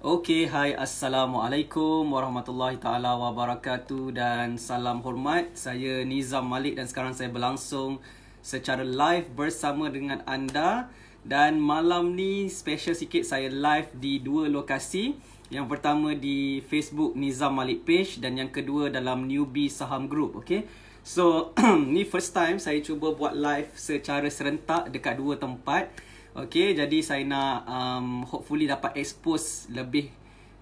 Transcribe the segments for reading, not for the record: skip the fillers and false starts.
Okey, hai, Assalamualaikum warahmatullahi taala wabarakatuh dan salam hormat. Saya Nizam Malik dan sekarang saya berlangsung secara live bersama dengan anda. Dan malam ni special sikit, saya live di dua lokasi. Yang pertama di Facebook Nizam Malik Page dan yang kedua dalam Newbie Saham Group. Okay, so ni first time saya cuba buat live secara serentak dekat dua tempat. Okay, jadi saya nak hopefully dapat expose lebih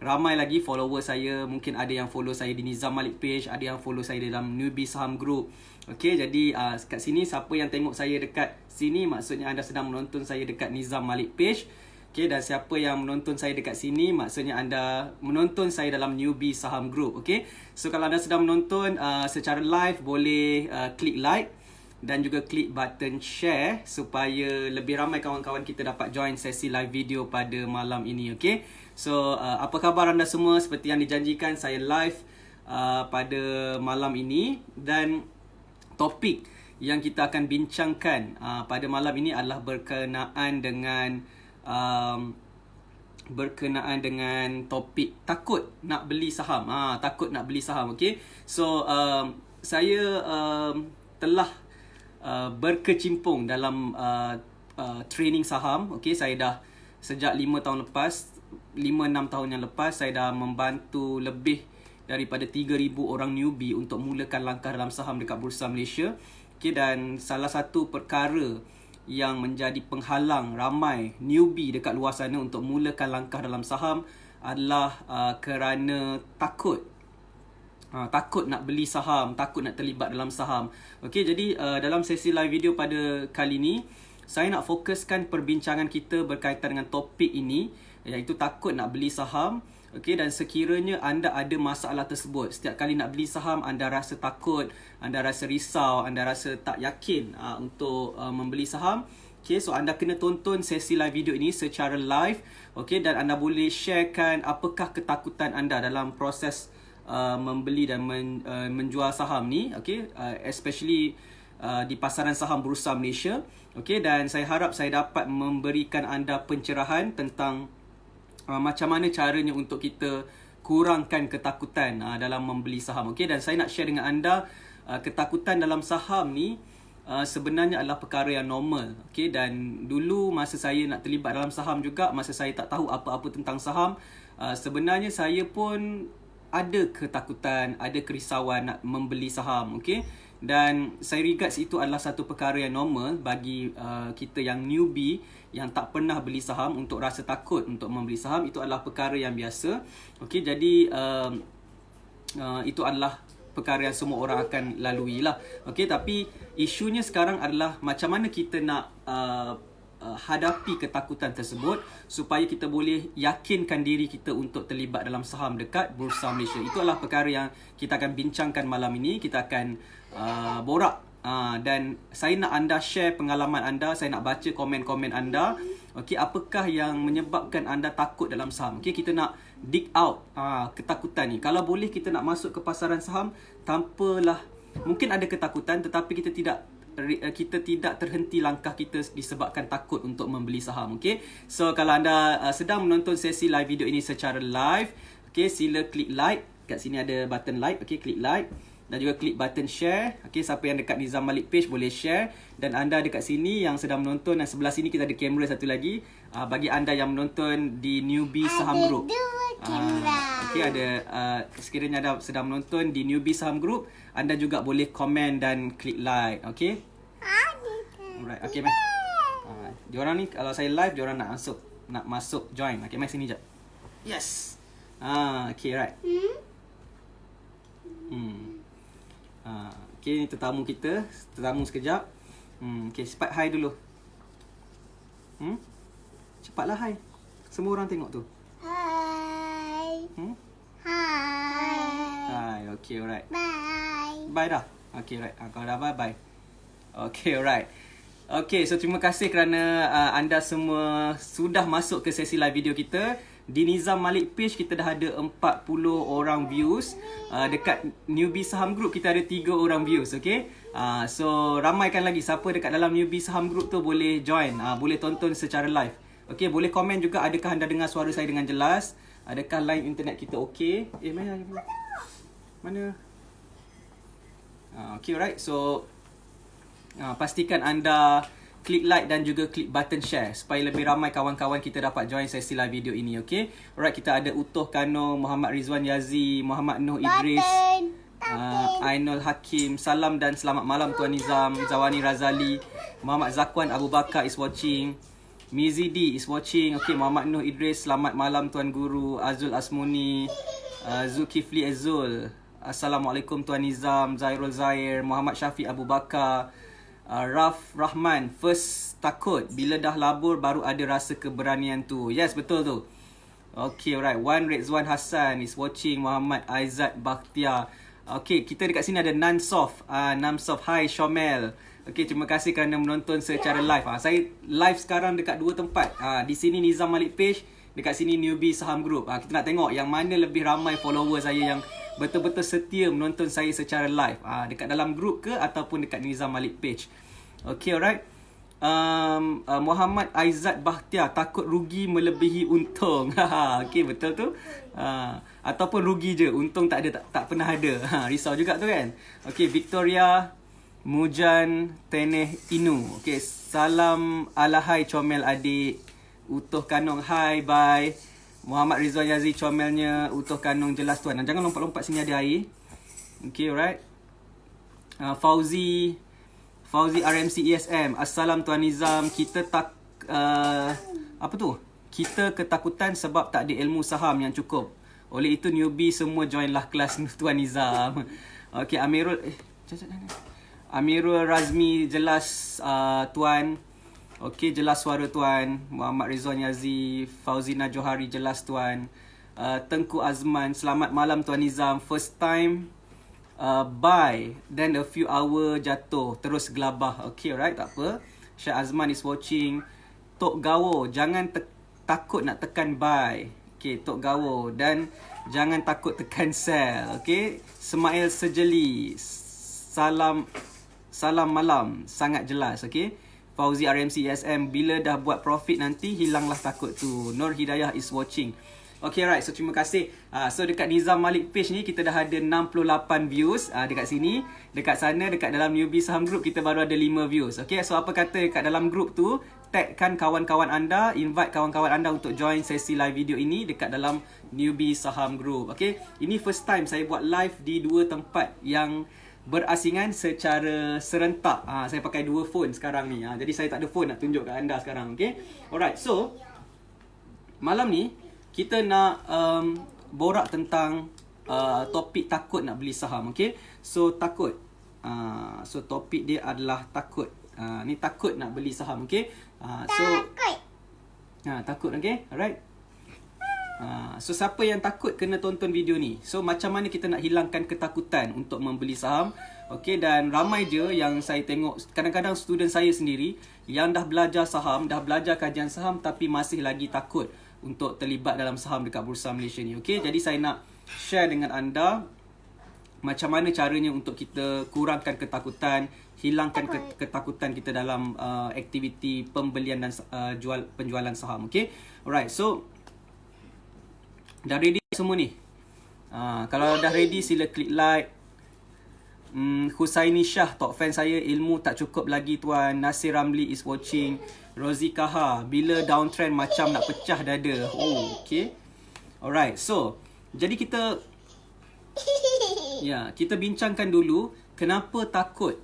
ramai lagi follower saya. Mungkin ada yang follow saya di Nizam Malik Page, ada yang follow saya dalam Newbie Saham Group. Okay, jadi kat sini siapa yang tengok saya dekat sini, maksudnya anda sedang menonton saya dekat Nizam Malik Page. Okay, dan siapa yang menonton saya dekat sini, maksudnya anda menonton saya dalam Newbie Saham Group. Okay, so kalau anda sedang menonton secara live, boleh klik like dan juga klik button share supaya lebih ramai kawan-kawan kita dapat join sesi live video pada malam ini. Okay, so apa khabar anda semua? Seperti yang dijanjikan, saya live pada malam ini dan topik yang kita akan bincangkan pada malam ini adalah berkenaan dengan topik takut nak beli saham. Takut nak beli saham. Okay, so saya telah berkecimpung dalam training saham. Okay, saya dah sejak 5 tahun lepas, 5-6 tahun yang lepas, saya dah membantu lebih daripada 3,000 orang newbie untuk mulakan langkah dalam saham dekat Bursa Malaysia. Okay, dan salah satu perkara yang menjadi penghalang ramai newbie dekat luar sana untuk mulakan langkah dalam saham adalah kerana takut. Takut nak beli saham, takut nak terlibat dalam saham. Okey, jadi dalam sesi live video pada kali ini, saya nak fokuskan perbincangan kita berkaitan dengan topik ini, iaitu takut nak beli saham. Okey, dan sekiranya anda ada masalah tersebut, setiap kali nak beli saham anda rasa takut, anda rasa risau, anda rasa tak yakin untuk membeli saham. Okay, so anda kena tonton sesi live video ini secara live. Okay, dan anda boleh sharekan apakah ketakutan anda dalam proses membeli dan menjual saham ni. Okay, especially di pasaran saham Bursa Malaysia. Okay, dan saya harap saya dapat memberikan anda pencerahan tentang macam mana caranya untuk kita kurangkan ketakutan dalam membeli saham. Okay, dan saya nak share dengan anda ketakutan dalam saham ni sebenarnya adalah perkara yang normal. Okay, dan dulu masa saya nak terlibat dalam saham juga, masa saya tak tahu apa-apa tentang saham, sebenarnya saya pun ada ketakutan, ada kerisauan nak membeli saham. Okay, dan saya regards itu adalah satu perkara yang normal bagi kita yang newbie, yang tak pernah beli saham, untuk rasa takut untuk membeli saham. Itu adalah perkara yang biasa. Okay, jadi itu adalah perkara yang semua orang akan lalui lah. Okay, tapi isunya sekarang adalah macam mana kita nak hadapi ketakutan tersebut supaya kita boleh yakinkan diri kita untuk terlibat dalam saham dekat Bursa Malaysia. Itu adalah perkara yang kita akan bincangkan malam ini. Kita akan borak dan saya nak anda share pengalaman anda, saya nak baca komen-komen anda. Okey, apakah yang menyebabkan anda takut dalam saham? Okey, kita nak dig out ketakutan ni. Kalau boleh kita nak masuk ke pasaran saham tanpalah, mungkin ada ketakutan tetapi kita tidak terhenti langkah kita disebabkan takut untuk membeli saham. Okey, so kalau anda sedang menonton sesi live video ini secara live, okey, sila klik like. Kat sini ada button like. Okey, klik like dan juga klik button share. Okey, siapa yang dekat Nizam Malik Page boleh share. Dan anda dekat sini yang sedang menonton, dan sebelah sini kita ada kamera satu lagi bagi anda yang menonton di Newbie Saham Group. Okey, ada sekiranya anda sedang menonton di Newbie Saham Group, anda juga boleh komen dan klik like. Okey, alright. Okey, mai. Diorang ni kalau saya live, diorang nak masuk join. Okey, mai sini jap. Yes. Okey, right. Okay, ni tetamu kita. Tetamu sekejap. Okay, cepat hi dulu. Cepatlah hi. Semua orang tengok tu. Hi. Hi. Hi, okay, alright. Bye. Bye dah. Okay, right. Kalau dah bye. Okay, alright. Okay, so terima kasih kerana anda semua sudah masuk ke sesi live video kita. Di Nizam Malik Page kita dah ada 40 orang views. Dekat Newbie Saham Group kita ada 3 orang views. Okay, so ramaikan lagi. Siapa dekat dalam Newbie Saham Group tu boleh join, boleh tonton secara live. Okay, boleh komen juga adakah anda dengar suara saya dengan jelas. Adakah line internet kita okey? Mana? Okay, right. So pastikan anda klik like dan juga klik button share supaya lebih ramai kawan-kawan kita dapat join sesi live video ini, okay? Alright, kita ada Utuh Kano, Muhammad Rizwan Yazi, Muhammad Noh Idris, Ainul Hakim. Salam dan selamat malam Tuan Nizam. Zawani Razali, Muhammad Zakwan Abu Bakar is watching. Mizidi is watching. Okay, Muhammad Noh Idris, selamat malam Tuan Guru. Azul Asmuni, Zulkifli Azul, Assalamualaikum Tuan Nizam. Zairul Zair, Muhammad Syafiq Abu Bakar, Raf Rahman, first takut bila dah labur baru ada rasa keberanian tu. Yes, betul tu. Okay, alright. Wan Rezwan Hassan is watching. Muhammad Aizat Bakhtiar. Okay, kita dekat sini ada Nansof. Namsof, hi Shomel. Okay, terima kasih kerana menonton secara live. Saya live sekarang dekat dua tempat. Di sini Nizam Malik Page, dekat sini Newbie Saham Group. Kita nak tengok yang mana lebih ramai follower saya yang betul-betul setia menonton saya secara live. Dekat dalam grup ke ataupun dekat Nizam Malik Page. Okay, alright. Muhammad Aizat Bakhtiar, takut rugi melebihi untung. Okay, betul tu. Ataupun rugi je, untung tak ada, tak pernah ada. Risau juga tu kan. Okay, Victoria Mujan Teneh Inu. Okay, salam alahai comel adik. Utuh Kanong, hi, bye. Muhammad Rizwan Yazi, comelnya Utuh Kanong, jelas tuan. Jangan lompat-lompat, sini ada air. Okay, alright. Fauzi RMC ESM, Assalam Tuan Nizam. Kita kita ketakutan sebab tak ada ilmu saham yang cukup. Oleh itu newbie semua joinlah kelas Tuan Nizam. Okay, Amirul Razmi, jelas tuan. Okay, jelas suara tuan. Muhammad Rizwan Yazi, Fauzina Johari, jelas tuan. Tengku Azman, selamat malam Tuan Nizam. First time buy, then a few hour jatuh, terus gelabah. Okay, right, tak apa. Syah Azman is watching. Tok Gawo, jangan takut nak tekan buy. Okay, Tok Gawo. Dan jangan takut tekan sell. Okay, Semail Sejeli, salam malam, sangat jelas. Okay, Fauzi RMC ESM, bila dah buat profit nanti hilanglah takut tu. Nur Hidayah is watching. Okay, right. So, terima kasih. So, dekat Nizam Malik Page ni, kita dah ada 68 views. Dekat sini. Dekat sana, dekat dalam Newbie Saham Group, kita baru ada 5 views. Okay, so apa kata dekat dalam group tu, tagkan kawan-kawan anda, invite kawan-kawan anda untuk join sesi live video ini dekat dalam Newbie Saham Group. Okay, ini first time saya buat live di dua tempat yang berasingan secara serentak. Saya pakai dua phone sekarang ni. Jadi, saya tak ada phone nak tunjuk kat anda sekarang. Okay, alright. So, malam ni, kita nak borak tentang topik takut nak beli saham. Okay, so takut. So topik dia adalah takut. Ni takut nak beli saham. Okay, takut. Okay, alright. So siapa yang takut kena tonton video ni. So macam mana kita nak hilangkan ketakutan untuk membeli saham. Okay, dan ramai je yang saya tengok, kadang-kadang student saya sendiri yang dah belajar saham, dah belajar kajian saham, tapi masih lagi takut untuk terlibat dalam saham dekat Bursa Malaysia ni. Okay, jadi saya nak share dengan anda macam mana caranya untuk kita kurangkan ketakutan, hilangkan ketakutan kita dalam aktiviti pembelian dan penjualan saham. Okay, alright. So, dah ready semua ni? Kalau dah ready, sila klik like. Husaini Shah, top fan saya, ilmu tak cukup lagi tuan. Nasir Ramli is watching. Rozi Kaha, bila downtrend macam nak pecah dada. Oh, okay. Alright, so jadi kita kita bincangkan dulu kenapa takut.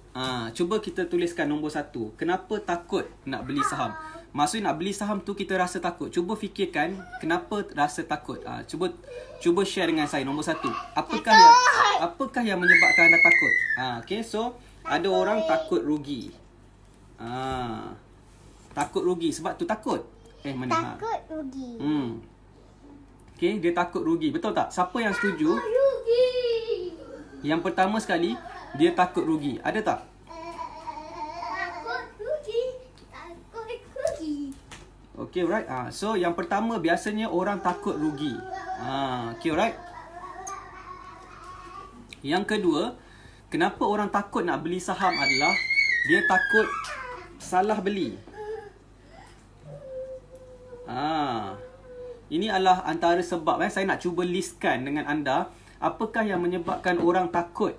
Cuba kita tuliskan nombor 1. Kenapa takut nak beli saham? Maksudnya nak beli saham tu kita rasa takut. Cuba fikirkan kenapa rasa takut. Cuba share dengan saya nombor 1. Apakah yang menyebabkan anda takut? Okay, so ada orang takut rugi. Takut rugi sebab tu takut. Mana? Takut rugi. Okay, dia takut rugi. Betul tak? Siapa yang setuju? Rugi. Yang pertama sekali, dia takut rugi. Ada tak? Takut rugi. Takut rugi. Okay, right. So, yang pertama biasanya orang takut rugi. Okay, right. Yang kedua, kenapa orang takut nak beli saham adalah dia takut salah beli. Ini adalah antara sebab saya nak cuba listkan dengan anda apakah yang menyebabkan orang takut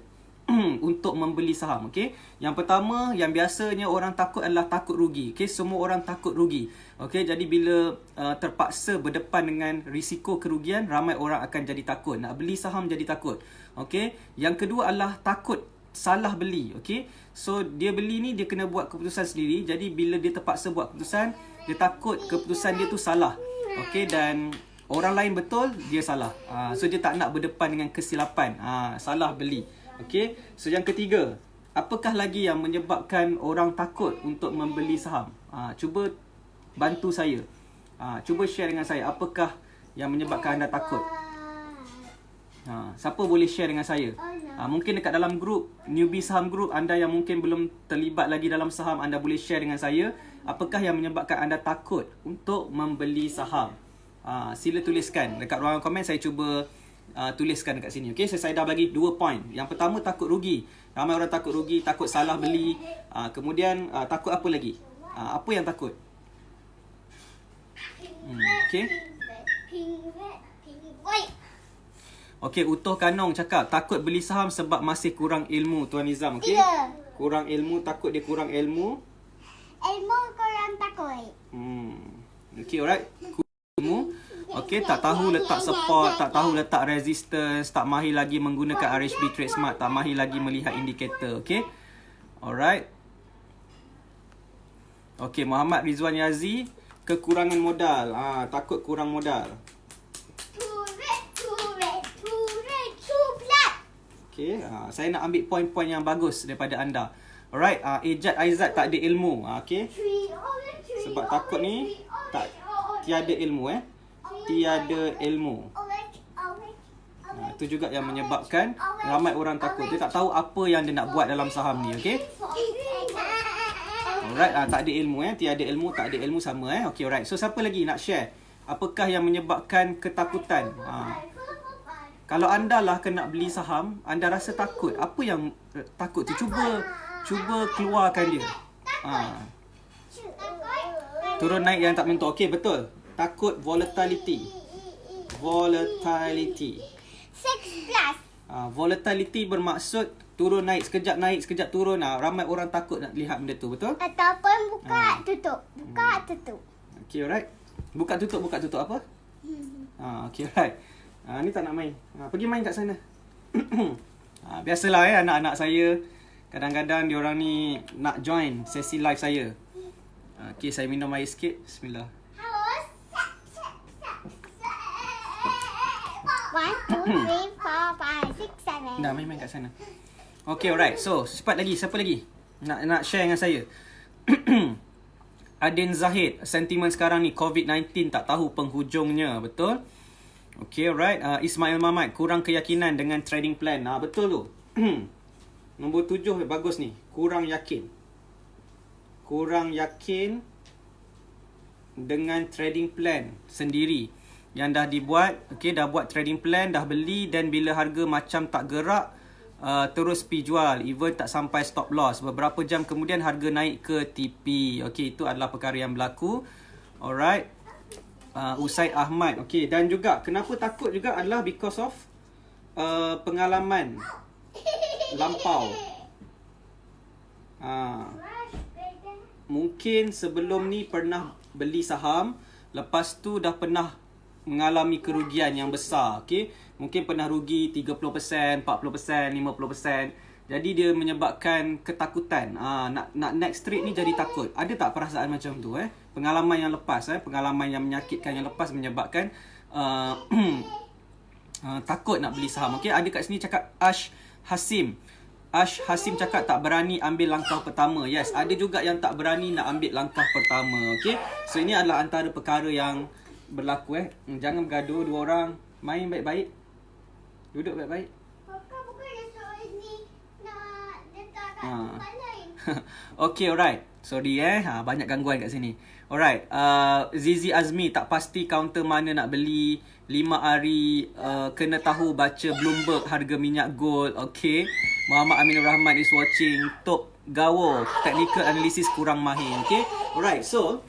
untuk membeli saham. Okey. Yang pertama, yang biasanya orang takut adalah takut rugi. Okey, semua orang takut rugi. Okey, jadi bila terpaksa berdepan dengan risiko kerugian, ramai orang akan jadi takut. Nak beli saham jadi takut. Okey. Yang kedua adalah takut salah beli. Okey. So dia beli ni dia kena buat keputusan sendiri. Jadi bila dia terpaksa buat keputusan, dia takut keputusan dia tu salah. Okey, dan orang lain betul, dia salah. So dia tak nak berdepan dengan kesilapan. Salah beli. Okey. So yang ketiga, apakah lagi yang menyebabkan orang takut untuk membeli saham? Cuba bantu saya. Cuba share dengan saya apakah yang menyebabkan anda takut. Siapa boleh share dengan saya? Mungkin dekat dalam grup Newbie Saham Group, anda yang mungkin belum terlibat lagi dalam saham, anda boleh share dengan saya apakah yang menyebabkan anda takut untuk membeli saham. Sila tuliskan dekat ruangan komen. Saya cuba tuliskan dekat sini. Okey, saya dah bagi 2 point. Yang pertama, takut rugi. Ramai orang takut rugi, takut salah beli. Kemudian takut apa lagi? Apa yang takut? Okey. Okey, Utuh Kanong cakap takut beli saham sebab masih kurang ilmu, Tuan Nizam. Okey. Kurang ilmu, takut dia kurang ilmu. Ilmu korang takut. Okey, alright. Ilmu. Okey, tak tahu letak support, tak tahu letak resistance, tak mahir lagi menggunakan RHB Trade Smart, tak mahir lagi melihat indikator. Okey. Alright. Okey, Muhammad Rizwan Yazi, kekurangan modal. Takut kurang modal. Okey, saya nak ambil poin-poin yang bagus daripada anda. Alright, Ejat Aizat tak ada ilmu. Okey. Sebab takut ni tiada ilmu tiada ilmu. Itu juga yang menyebabkan ramai orang takut. Dia tak tahu apa yang dia nak buat dalam saham ni. Okey. Alright, tak ada ilmu tiada ilmu, tak ada ilmu sama Okey, alright. So siapa lagi nak share apakah yang menyebabkan ketakutan? Kalau anda lah kena beli saham, anda rasa takut. Apa yang takut tu? Cuba keluarkan dia. Turun naik yang tak menentu. Okey, betul. Takut volatility. Volatility. 6+. Volatility bermaksud turun naik, sekejap turun. Ramai orang takut nak lihat benda tu, betul? Ataupun buka tutup. Buka tutup. Okey, alright. Buka tutup apa? Okey, alright. Ni tak nak main. Pergi main kat sana. Biasalah anak-anak saya. Kadang-kadang diorang ni nak join sesi live saya. Okey, saya minum air sikit. Bismillah. 1, 2, 3, 4, 5, 6, 7. Dah main-main kat sana. Okey, alright. So, cepat lagi. Siapa lagi nak share dengan saya? Adin Zahid, sentimen sekarang ni COVID-19 tak tahu penghujungnya. Betul? Okey, alright. Ismail Mahmad, kurang keyakinan dengan trading plan. Betul tu. Nombor 7 bagus ni. Kurang yakin dengan trading plan sendiri yang dah dibuat. Okey, dah buat trading plan, dah beli, dan bila harga macam tak gerak, terus pergi jual, even tak sampai stop loss. Beberapa jam kemudian harga naik ke TP. Okey, itu adalah perkara yang berlaku. Alright. Usaid Ahmad. Okey, dan juga kenapa takut juga adalah because of pengalaman lampau. Mungkin sebelum ni pernah beli saham, lepas tu dah pernah mengalami kerugian yang besar. Okey, mungkin pernah rugi 30%, 40%, 50%. Jadi dia menyebabkan ketakutan. Nak next trade ni jadi takut. Ada tak perasaan macam tu Pengalaman yang lepas pengalaman yang menyakitkan yang lepas menyebabkan takut nak beli saham. Okey, ada kat sini cakap Ash Hasim cakap tak berani ambil langkah pertama. Yes, ada juga yang tak berani nak ambil langkah pertama. Okey, so ini adalah antara perkara yang berlaku Jangan bergaduh, dua orang main baik-baik. Duduk baik-baik. Okay, alright. Sorry banyak gangguan kat sini. Alright, Zizi Azmi tak pasti counter mana nak beli. 5 hari kena tahu baca Bloomberg harga minyak gold. Okay, Muhammad Aminur Rahman is watching. Top Gawo, technical analysis kurang mahir. Okay, alright. So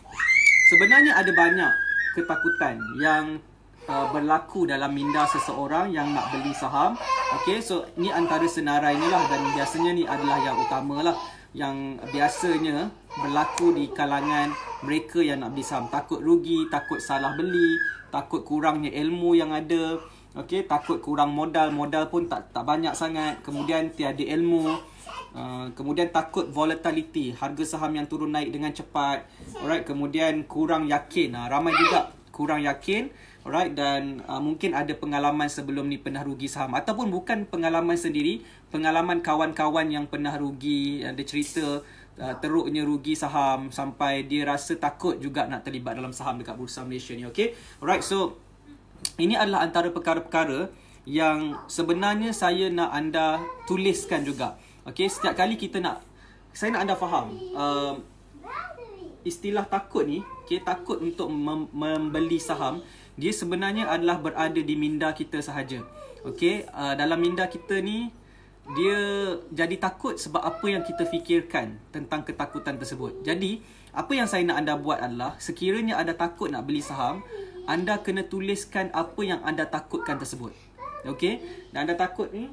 sebenarnya ada banyak ketakutan yang berlaku dalam minda seseorang yang nak beli saham. Okay, so ni antara senarai ni lah, dan biasanya ni adalah yang utama lah, yang biasanya berlaku di kalangan mereka yang nak beli saham. Takut rugi, takut salah beli, takut kurangnya ilmu yang ada. Okay, takut kurang modal pun tak banyak sangat. Kemudian tiada ilmu. Kemudian takut volatility, harga saham yang turun naik dengan cepat. Alright, kemudian kurang yakin. Ramai juga kurang yakin. Alright, dan mungkin ada pengalaman sebelum ni pernah rugi saham, ataupun bukan pengalaman sendiri, pengalaman kawan-kawan yang pernah rugi. Ada cerita teruknya rugi saham sampai dia rasa takut juga nak terlibat dalam saham dekat Bursa Malaysia ni. Okay, alright, so ini adalah antara perkara-perkara yang sebenarnya saya nak anda tuliskan juga. Okay, setiap kali saya nak anda faham istilah takut ni. Okay, takut untuk membeli saham, dia sebenarnya adalah berada di minda kita sahaja. Okay, dalam minda kita ni, dia jadi takut sebab apa yang kita fikirkan tentang ketakutan tersebut. Jadi, apa yang saya nak anda buat adalah, sekiranya anda takut nak beli saham, anda kena tuliskan apa yang anda takutkan tersebut. Okay, dan anda takut ni,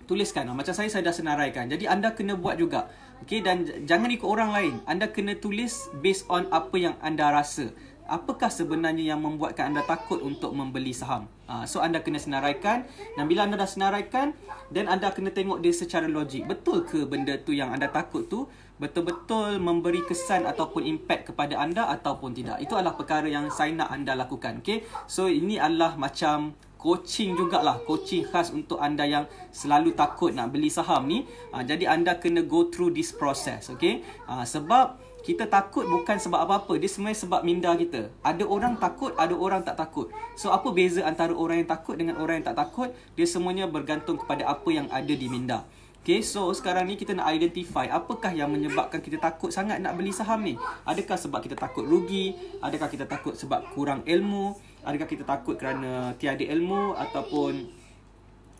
tuliskan. Macam saya dah senaraikan. Jadi anda kena buat juga. Okay, dan jangan ikut orang lain. Anda kena tulis based on apa yang anda rasa. Apakah sebenarnya yang membuatkan anda takut untuk membeli saham? So anda kena senaraikan. Dan bila anda dah senaraikan, then anda kena tengok dia secara logik. Betul ke benda tu yang anda takut tu betul-betul memberi kesan ataupun impact kepada anda ataupun tidak? Itu adalah perkara yang saya nak anda lakukan. Okay, so ini adalah macam coaching jugalah, coaching khas untuk anda yang selalu takut nak beli saham ni. Jadi anda kena go through this process. Okay, sebab kita takut bukan sebab apa-apa, dia sebenarnya sebab minda kita. Ada orang takut, ada orang tak takut. So apa beza antara orang yang takut dengan orang yang tak takut? Dia semuanya bergantung kepada apa yang ada di minda. Okay, so sekarang ni kita nak identify apakah yang menyebabkan kita takut sangat nak beli saham ni. Adakah sebab kita takut rugi? Adakah kita takut sebab kurang ilmu? Adakah kita takut kerana tiada ilmu ataupun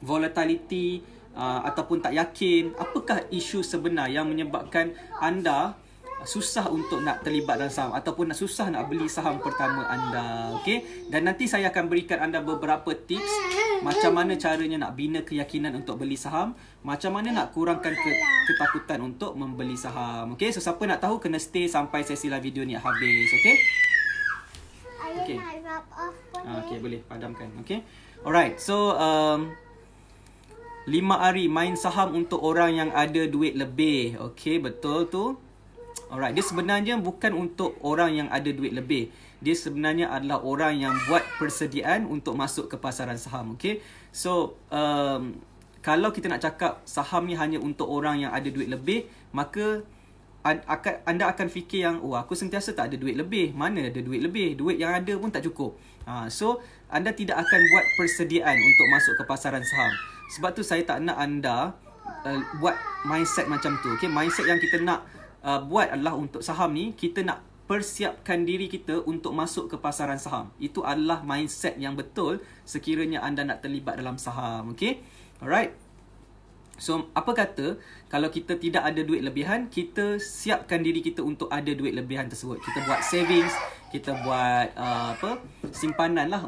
volatility, ataupun tak yakin? Apakah isu sebenar yang menyebabkan anda susah untuk nak terlibat dalam saham ataupun susah nak beli saham pertama anda? Okay, dan nanti saya akan berikan anda beberapa tips macam mana caranya nak bina keyakinan untuk beli saham, macam mana nak kurangkan ketakutan untuk membeli saham. Okay, so siapa nak tahu kena stay sampai sesi live video ni habis. Okay, okay. Okay, boleh padamkan. Okay, alright, so 5 hari main saham untuk orang yang ada duit lebih. Okay, betul tu. Alright, dia sebenarnya bukan untuk orang yang ada duit lebih. Dia sebenarnya adalah orang yang buat persediaan untuk masuk ke pasaran saham. Okay, so kalau kita nak cakap saham ni hanya untuk orang yang ada duit lebih, maka anda akan fikir yang, oh, aku sentiasa tak ada duit lebih. Mana ada duit lebih? Duit yang ada pun tak cukup. So anda tidak akan buat persediaan untuk masuk ke pasaran saham. Sebab tu saya tak nak anda buat mindset macam tu. Okay, mindset yang kita nak buat adalah untuk saham ni, kita nak persiapkan diri kita untuk masuk ke pasaran saham. Itu adalah mindset yang betul sekiranya anda nak terlibat dalam saham. Okay, alright. So apa kata kalau kita tidak ada duit lebihan, kita siapkan diri kita untuk ada duit lebihan tersebut. Kita buat savings, kita buat simpanan lah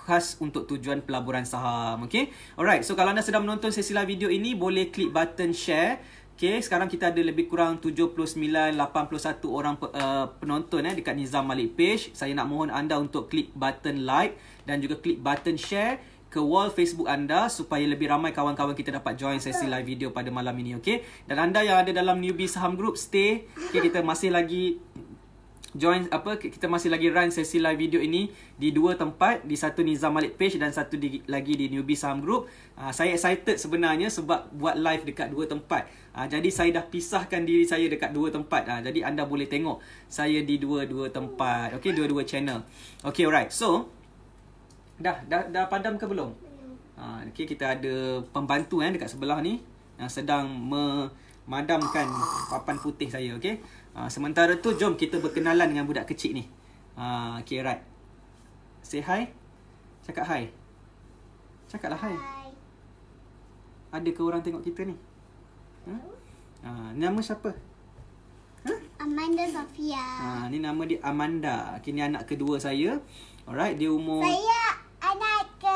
khas untuk tujuan pelaburan saham. Okay, alright. So kalau anda sedang menonton sesi live video ini, boleh klik button share. Okay, sekarang kita ada lebih kurang 79-81 orang penonton dekat Nizam Malik page. Saya nak mohon anda untuk klik button like dan juga klik button share ke wall Facebook anda supaya lebih ramai kawan-kawan kita dapat join sesi live video pada malam ini. Okay, dan anda yang ada dalam newbie saham group, stay. Okay, kita masih lagi kita masih lagi run sesi live video ini di 2 tempat, di satu Nizam Malik page dan satu lagi di newbie saham group. Saya excited sebenarnya sebab buat live dekat 2 tempat. Jadi saya dah pisahkan diri saya dekat 2 tempat. Jadi anda boleh tengok saya di dua tempat. Okay, dua channel. Okay, alright. So dah padam ke belum? Okay, kita ada pembantu dekat sebelah ni yang sedang memadamkan papan putih saya. Okay, sementara tu jom kita berkenalan dengan budak kecil ni. Okay, right. Say hi. Cakap hi. Cakaplah hi. Ada ke orang tengok kita ni? Nama siapa? Amanda Sofia. Ni nama dia Amanda. Okay, ni anak kedua saya. Alright, dia umur... Saya anak ke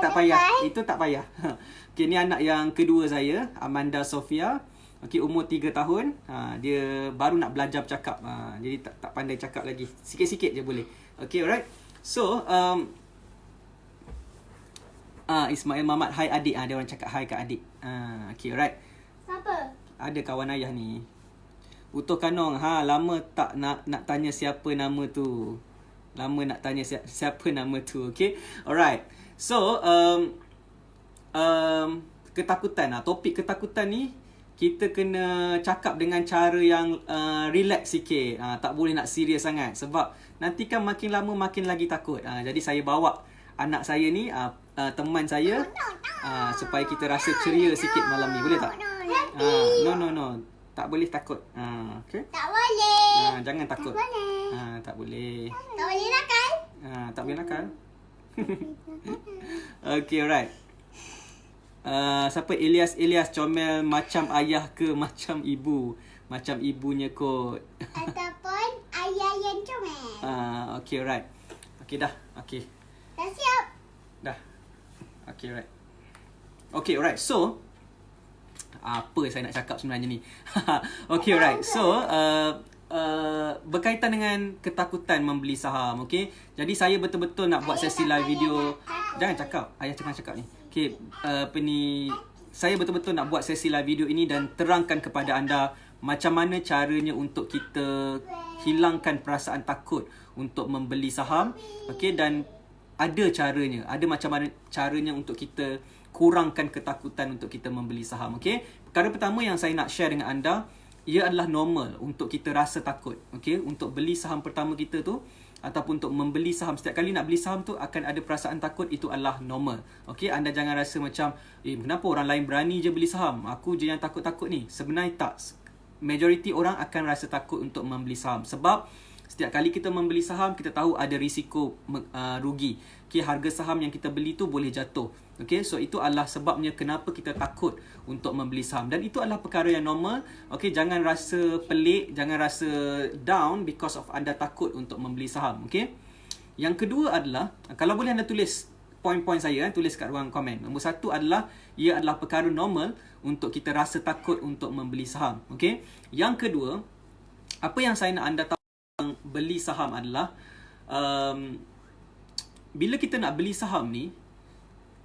tak payah. Itu tak payah. Okay, ni anak yang kedua saya, Amanda Sofia. Okay, umur 3 tahun. Dia baru nak belajar bercakap. Jadi tak pandai cakap lagi. Sikit-sikit je boleh. Okay, alright. So, Ismail Mamat, hai adik. Dia orang cakap hai kat adik. Okay, alright. Siapa? Ada kawan ayah ni. Utuh Kanong, lama tak nak tanya siapa nama tu. Lama nak tanya siapa nama tu. Okay, alright. So, ketakutan. Topik ketakutan ni, kita kena cakap dengan cara yang relax sikit. Tak boleh nak serius sangat. Sebab nanti kan makin lama makin lagi takut. Jadi saya bawa anak saya ni, teman saya, supaya kita rasa ceria sikit malam ni. Boleh tak? No. Tak boleh takut. Okay? Tak boleh. Jangan takut. Tak boleh. Tak boleh. Tak boleh nakal. Tak boleh nakal. Okay, alright. Siapa? Elias comel macam ayah ke macam ibu? Macam ibunya kot. Ataupun ayah yang comel. Okay, alright. Okay, dah. Okay. Dah siap. Dah. Okay, alright. Okay, alright. So, apa saya nak cakap sebenarnya ni? Okay, alright. So, berkaitan dengan ketakutan membeli saham. Okay. Jadi, saya betul-betul nak buat sesi live video. Jangan cakap. Ayah jangan cakap ni. Okay. Saya betul-betul nak buat sesi live video ini dan terangkan kepada anda macam mana caranya untuk kita hilangkan perasaan takut untuk membeli saham. Okay. Dan ada caranya. Ada macam mana caranya untuk kita kurangkan ketakutan untuk kita membeli saham. Okay? Perkara pertama yang saya nak share dengan anda, ia adalah normal untuk kita rasa takut. Okay? Untuk beli saham pertama kita tu, ataupun untuk membeli saham, setiap kali nak beli saham tu akan ada perasaan takut, itu adalah normal. Okay? Anda jangan rasa macam, kenapa orang lain berani je beli saham? Aku je yang takut-takut ni. Sebenarnya tak. Majoriti orang akan rasa takut untuk membeli saham. Sebab setiap kali kita membeli saham, kita tahu ada risiko rugi. Okay, harga saham yang kita beli tu boleh jatuh. Okay, so itu adalah sebabnya kenapa kita takut untuk membeli saham. Dan itu adalah perkara yang normal. Okay, jangan rasa pelik, jangan rasa down because of anda takut untuk membeli saham. Okay. Yang kedua adalah, kalau boleh anda tulis poin-poin saya, tulis kat ruang komen. Nombor 1 adalah, ia adalah perkara normal untuk kita rasa takut untuk membeli saham. Okay. Yang kedua, apa yang saya nak anda tahu tentang beli saham adalah, bila kita nak beli saham ni,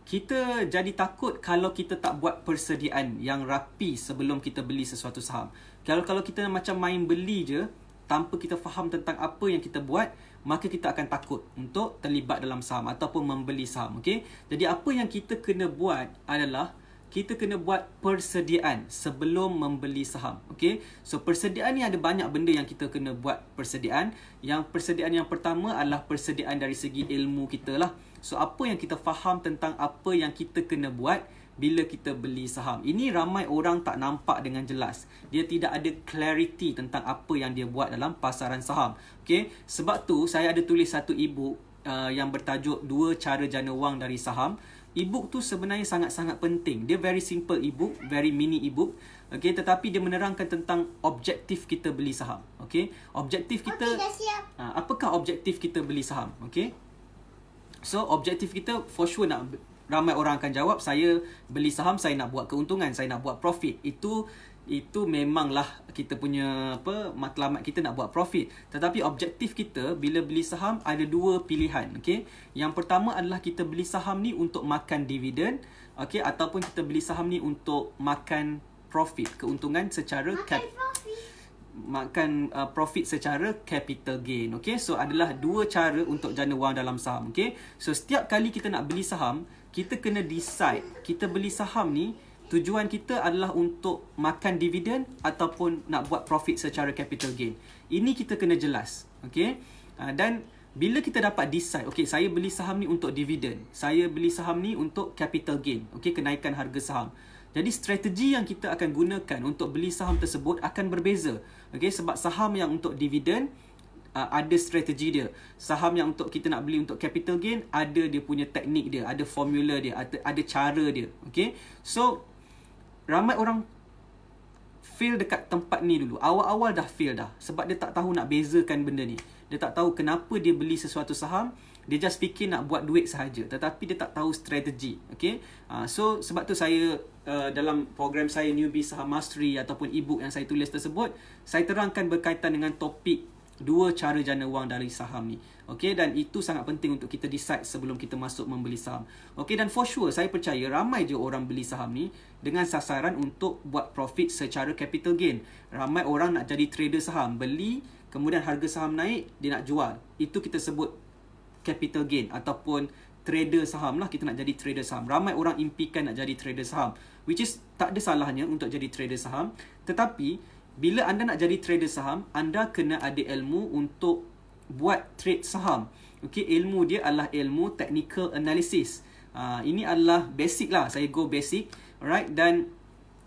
kita jadi takut kalau kita tak buat persediaan yang rapi sebelum kita beli sesuatu saham. Kalau kita macam main beli je, tanpa kita faham tentang apa yang kita buat, maka kita akan takut untuk terlibat dalam saham ataupun membeli saham. Okay? Jadi apa yang kita kena buat adalah, kita kena buat persediaan sebelum membeli saham. Okay? So, persediaan ni ada banyak benda yang kita kena buat persediaan. Yang persediaan yang pertama adalah persediaan dari segi ilmu kita lah. So, apa yang kita faham tentang apa yang kita kena buat bila kita beli saham. Ini ramai orang tak nampak dengan jelas. Dia tidak ada clarity tentang apa yang dia buat dalam pasaran saham. Okay? Sebab tu, saya ada tulis satu e-book yang bertajuk 2 Cara Jana Wang dari Saham. E-book tu sebenarnya sangat-sangat penting. Dia very simple e-book, very mini e-book. Okay, tetapi dia menerangkan tentang objektif kita beli saham. Okay, objektif kita... Okay, dah siap. Apakah objektif kita beli saham? Okay. So, objektif kita for sure nak... Ramai orang akan jawab, saya beli saham, saya nak buat keuntungan, saya nak buat profit. Itu memanglah kita punya matlamat kita nak buat profit. Tetapi objektif kita bila beli saham ada 2 pilihan. Okay? Yang pertama adalah kita beli saham ni untuk makan dividen. Okay? Ataupun kita beli saham ni untuk makan profit, keuntungan secara profit secara capital gain. Okay? So adalah 2 cara untuk jana wang dalam saham. Okay? So setiap kali kita nak beli saham, kita kena decide, kita beli saham ni tujuan kita adalah untuk makan dividen ataupun nak buat profit secara capital gain. Ini kita kena jelas. Okay? Dan bila kita dapat decide, okay, saya beli saham ni untuk dividen, saya beli saham ni untuk capital gain, okay, kenaikan harga saham. Jadi strategi yang kita akan gunakan untuk beli saham tersebut akan berbeza. Okay? Sebab saham yang untuk dividen, ada strategi dia. Saham yang untuk kita nak beli untuk capital gain, ada dia punya teknik dia, ada formula dia, ada cara dia. Okay? So, ramai orang fail dekat tempat ni dulu. Awal-awal dah fail dah. Sebab dia tak tahu nak bezakan benda ni. Dia tak tahu kenapa dia beli sesuatu saham. Dia just fikir nak buat duit sahaja. Tetapi dia tak tahu strategi. Okay? So, sebab tu saya dalam program saya Newbie Saham Mastery ataupun e-book yang saya tulis tersebut, saya terangkan berkaitan dengan topik 2 cara jana wang dari saham ni. Okay? Dan itu sangat penting untuk kita decide sebelum kita masuk membeli saham. Okay? Dan for sure, saya percaya ramai je orang beli saham ni dengan sasaran untuk buat profit secara capital gain. Ramai orang nak jadi trader saham. Beli, kemudian harga saham naik, dia nak jual. Itu kita sebut capital gain ataupun trader saham lah. Kita nak jadi trader saham. Ramai orang impikan nak jadi trader saham, which is tak ada salahnya untuk jadi trader saham. Tetapi bila anda nak jadi trader saham, anda kena ada ilmu untuk buat trade saham. Okay, ilmu dia adalah ilmu technical analysis. Ini adalah basic lah. Saya go basic. Alright, dan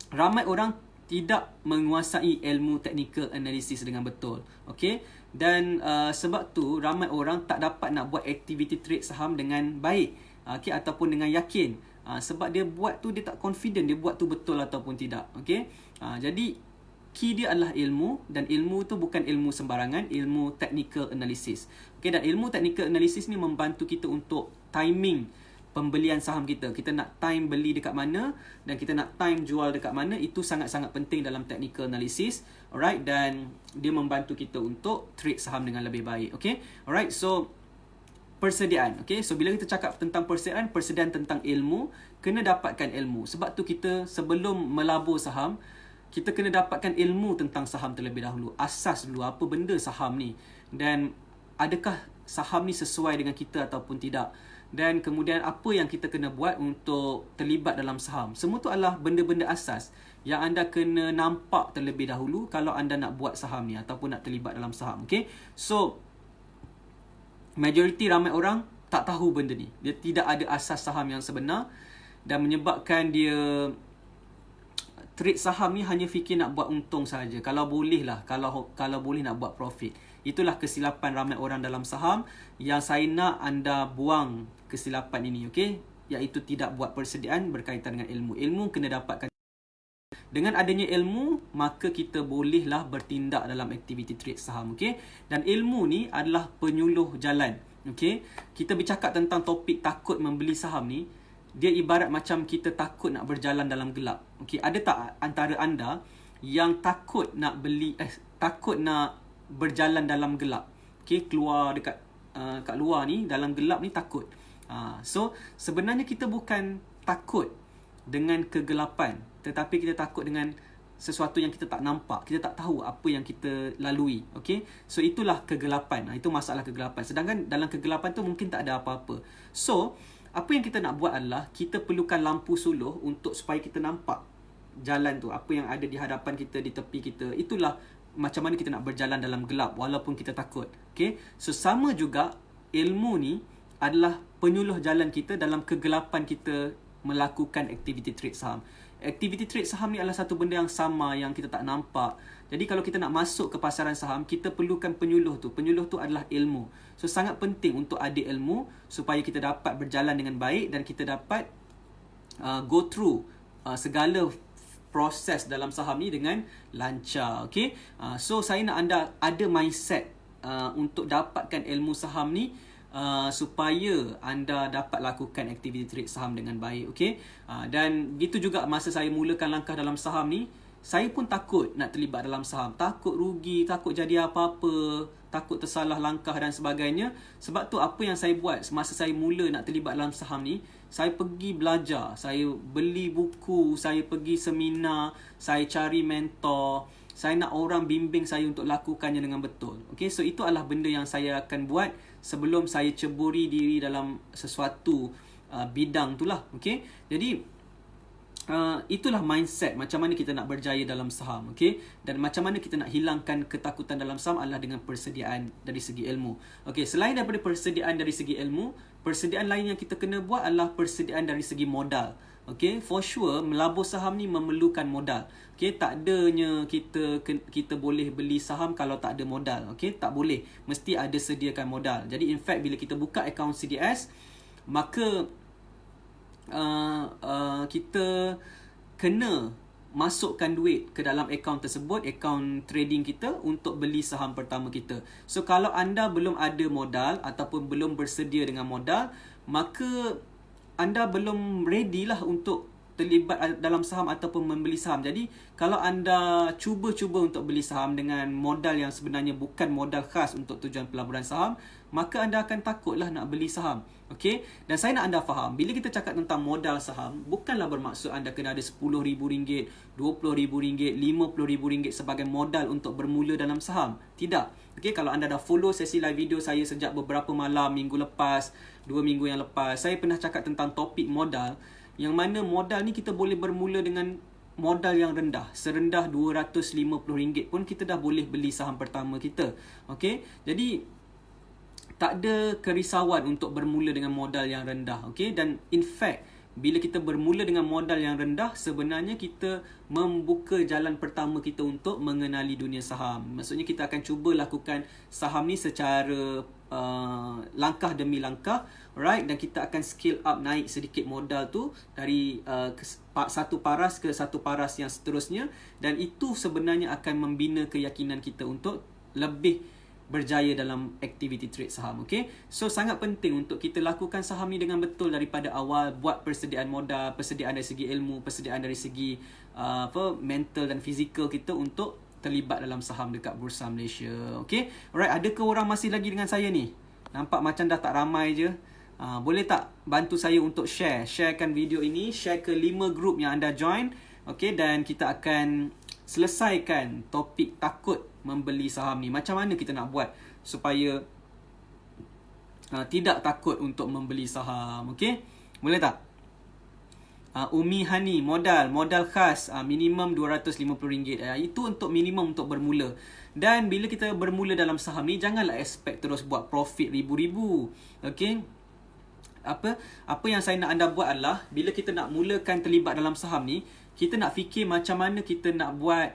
ramai orang tidak menguasai ilmu technical analysis dengan betul. Okay, dan sebab tu ramai orang tak dapat nak buat activity trade saham dengan baik, okay, ataupun dengan yakin. Sebab dia buat tu, dia tak confident dia buat tu betul ataupun tidak. Okay, jadi key dia adalah ilmu, dan ilmu tu bukan ilmu sembarangan, ilmu technical analysis. Okay, dan ilmu technical analysis ni membantu kita untuk timing pembelian saham kita. Kita nak time beli dekat mana dan kita nak time jual dekat mana. Itu sangat-sangat penting dalam technical analysis. Alright, dan dia membantu kita untuk trade saham dengan lebih baik. Okay, alright, so persediaan. Okay, so bila kita cakap tentang persediaan tentang ilmu, kena dapatkan ilmu. Sebab tu kita sebelum melabur saham, kita kena dapatkan ilmu tentang saham terlebih dahulu. Asas dulu, apa benda saham ni, dan adakah saham ni sesuai dengan kita ataupun tidak. Dan kemudian apa yang kita kena buat untuk terlibat dalam saham. Semua tu adalah benda-benda asas yang anda kena nampak terlebih dahulu kalau anda nak buat saham ni ataupun nak terlibat dalam saham. Okay, so majoriti ramai orang tak tahu benda ni. Dia tidak ada asas saham yang sebenar, dan menyebabkan dia trade saham ni hanya fikir nak buat untung saja. Kalau boleh lah, kalau boleh nak buat profit. Itulah kesilapan ramai orang dalam saham, yang saya nak anda buang kesilapan ini. Okay, iaitu tidak buat persediaan berkaitan dengan ilmu. Ilmu kena dapatkan. Dengan adanya ilmu, maka kita bolehlah bertindak dalam aktiviti trade saham. Okay, dan ilmu ni adalah penyuluh jalan. Okay, kita bercakap tentang topik takut membeli saham ni, dia ibarat macam kita takut nak berjalan dalam gelap. Okay, ada tak antara anda yang takut nak takut nak berjalan dalam gelap? Okay, keluar dekat kat luar ni, dalam gelap ni takut. So sebenarnya kita bukan takut dengan kegelapan, tetapi kita takut dengan sesuatu yang kita tak nampak. Kita tak tahu apa yang kita lalui. Okay, so itulah kegelapan. Itu masalah kegelapan. Sedangkan dalam kegelapan tu mungkin tak ada apa-apa. So apa yang kita nak buat adalah kita perlukan lampu suluh untuk supaya kita nampak jalan tu, apa yang ada di hadapan kita, di tepi kita. Itulah macam mana kita nak berjalan dalam gelap walaupun kita takut. Okay, so sama juga ilmu ni adalah penyuluh jalan kita dalam kegelapan kita melakukan aktiviti trade saham. Aktiviti trade saham ni adalah satu benda yang sama yang kita tak nampak. Jadi kalau kita nak masuk ke pasaran saham, kita perlukan penyuluh tu. Penyuluh tu adalah ilmu. So sangat penting untuk ada ilmu supaya kita dapat berjalan dengan baik dan kita dapat go through segala proses dalam saham ni dengan lancar. Okay, so saya nak anda ada mindset untuk dapatkan ilmu saham ni, supaya anda dapat lakukan aktiviti trade saham dengan baik. Okay, dan gitu juga masa saya mulakan langkah dalam saham ni, saya pun takut nak terlibat dalam saham. Takut rugi, takut jadi apa-apa, takut tersalah langkah dan sebagainya. Sebab tu apa yang saya buat semasa saya mula nak terlibat dalam saham ni, saya pergi belajar, saya beli buku, saya pergi seminar, saya cari mentor, saya nak orang bimbing saya untuk lakukannya dengan betul. Okay, so itu adalah benda yang saya akan buat sebelum saya ceburi diri dalam sesuatu bidang tu lah. Okay, jadi itulah mindset macam mana kita nak berjaya dalam saham. Okay, dan macam mana kita nak hilangkan ketakutan dalam saham adalah dengan persediaan dari segi ilmu. Okay, selain daripada persediaan dari segi ilmu, persediaan lain yang kita kena buat adalah persediaan dari segi modal. Okay, for sure melabur saham ni memerlukan modal. Okay, tak adanya kita boleh beli saham kalau tak ada modal. Okay, tak boleh, mesti ada sediakan modal. Jadi in fact bila kita buka akaun CDS, maka kita kena masukkan duit ke dalam akaun tersebut, akaun trading kita, untuk beli saham pertama kita. So kalau anda belum ada modal ataupun belum bersedia dengan modal, maka anda belum ready lah untuk terlibat dalam saham ataupun membeli saham. Jadi kalau anda cuba-cuba untuk beli saham dengan modal yang sebenarnya bukan modal khas untuk tujuan pelaburan saham, maka anda akan takutlah nak beli saham. Okey, dan saya nak anda faham, bila kita cakap tentang modal saham, bukanlah bermaksud anda kena ada RM10,000, RM20,000, RM50,000 sebagai modal untuk bermula dalam saham. Tidak. Okey, kalau anda dah follow sesi live video saya sejak beberapa malam minggu lepas, 2 minggu yang lepas, saya pernah cakap tentang topik modal, yang mana modal ni kita boleh bermula dengan modal yang rendah, serendah RM250 pun kita dah boleh beli saham pertama kita. Okey, jadi tak ada kerisauan untuk bermula dengan modal yang rendah. Okey, dan in fact bila kita bermula dengan modal yang rendah, sebenarnya kita membuka jalan pertama kita untuk mengenali dunia saham. Maksudnya kita akan cuba lakukan saham ni secara langkah demi langkah, right? Dan kita akan scale up, naik sedikit modal tu dari satu paras ke satu paras yang seterusnya, dan itu sebenarnya akan membina keyakinan kita untuk lebih berjaya dalam aktiviti trade saham. Okay, so sangat penting untuk kita lakukan saham ni dengan betul daripada awal. Buat persediaan modal, persediaan dari segi ilmu, persediaan dari segi mental dan fizikal kita untuk terlibat dalam saham dekat Bursa Malaysia. Okay, alright, adakah orang masih lagi dengan saya ni? Nampak macam dah tak ramai je. Boleh tak bantu saya untuk sharekan video ini, share ke 5 group yang anda join. Okay, dan kita akan selesaikan topik takut membeli saham ni. Macam mana kita nak buat supaya tidak takut untuk membeli saham. Okay, boleh tak? Umi Hani, modal khas minimum RM250. Itu untuk minimum untuk bermula. Dan bila kita bermula dalam saham ni, janganlah expect terus buat profit ribu-ribu. Okay, apa yang saya nak anda buat adalah, bila kita nak mulakan terlibat dalam saham ni, kita nak fikir macam mana kita nak buat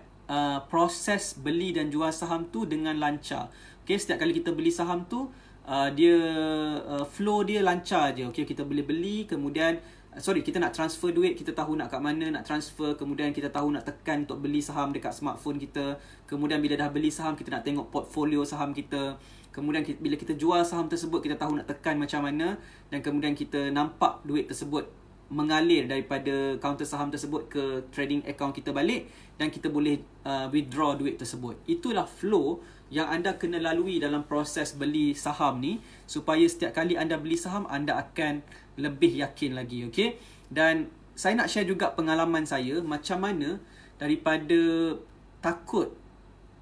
proses beli dan jual saham tu dengan lancar. Okay, setiap kali kita beli saham tu, flow dia lancar je. Okay, kita boleh beli, kemudian kita nak transfer duit, kita tahu nak kat mana nak transfer, kemudian kita tahu nak tekan untuk beli saham dekat smartphone kita. Kemudian bila dah beli saham, kita nak tengok portfolio saham kita. Kemudian bila kita jual saham tersebut, kita tahu nak tekan macam mana, dan kemudian kita nampak duit tersebut mengalir daripada kaunter saham tersebut ke trading account kita balik, dan kita boleh withdraw duit tersebut. Itulah flow yang anda kena lalui dalam proses beli saham ni, supaya setiap kali anda beli saham, anda akan lebih yakin lagi. Okay, dan saya nak share juga pengalaman saya, macam mana daripada takut,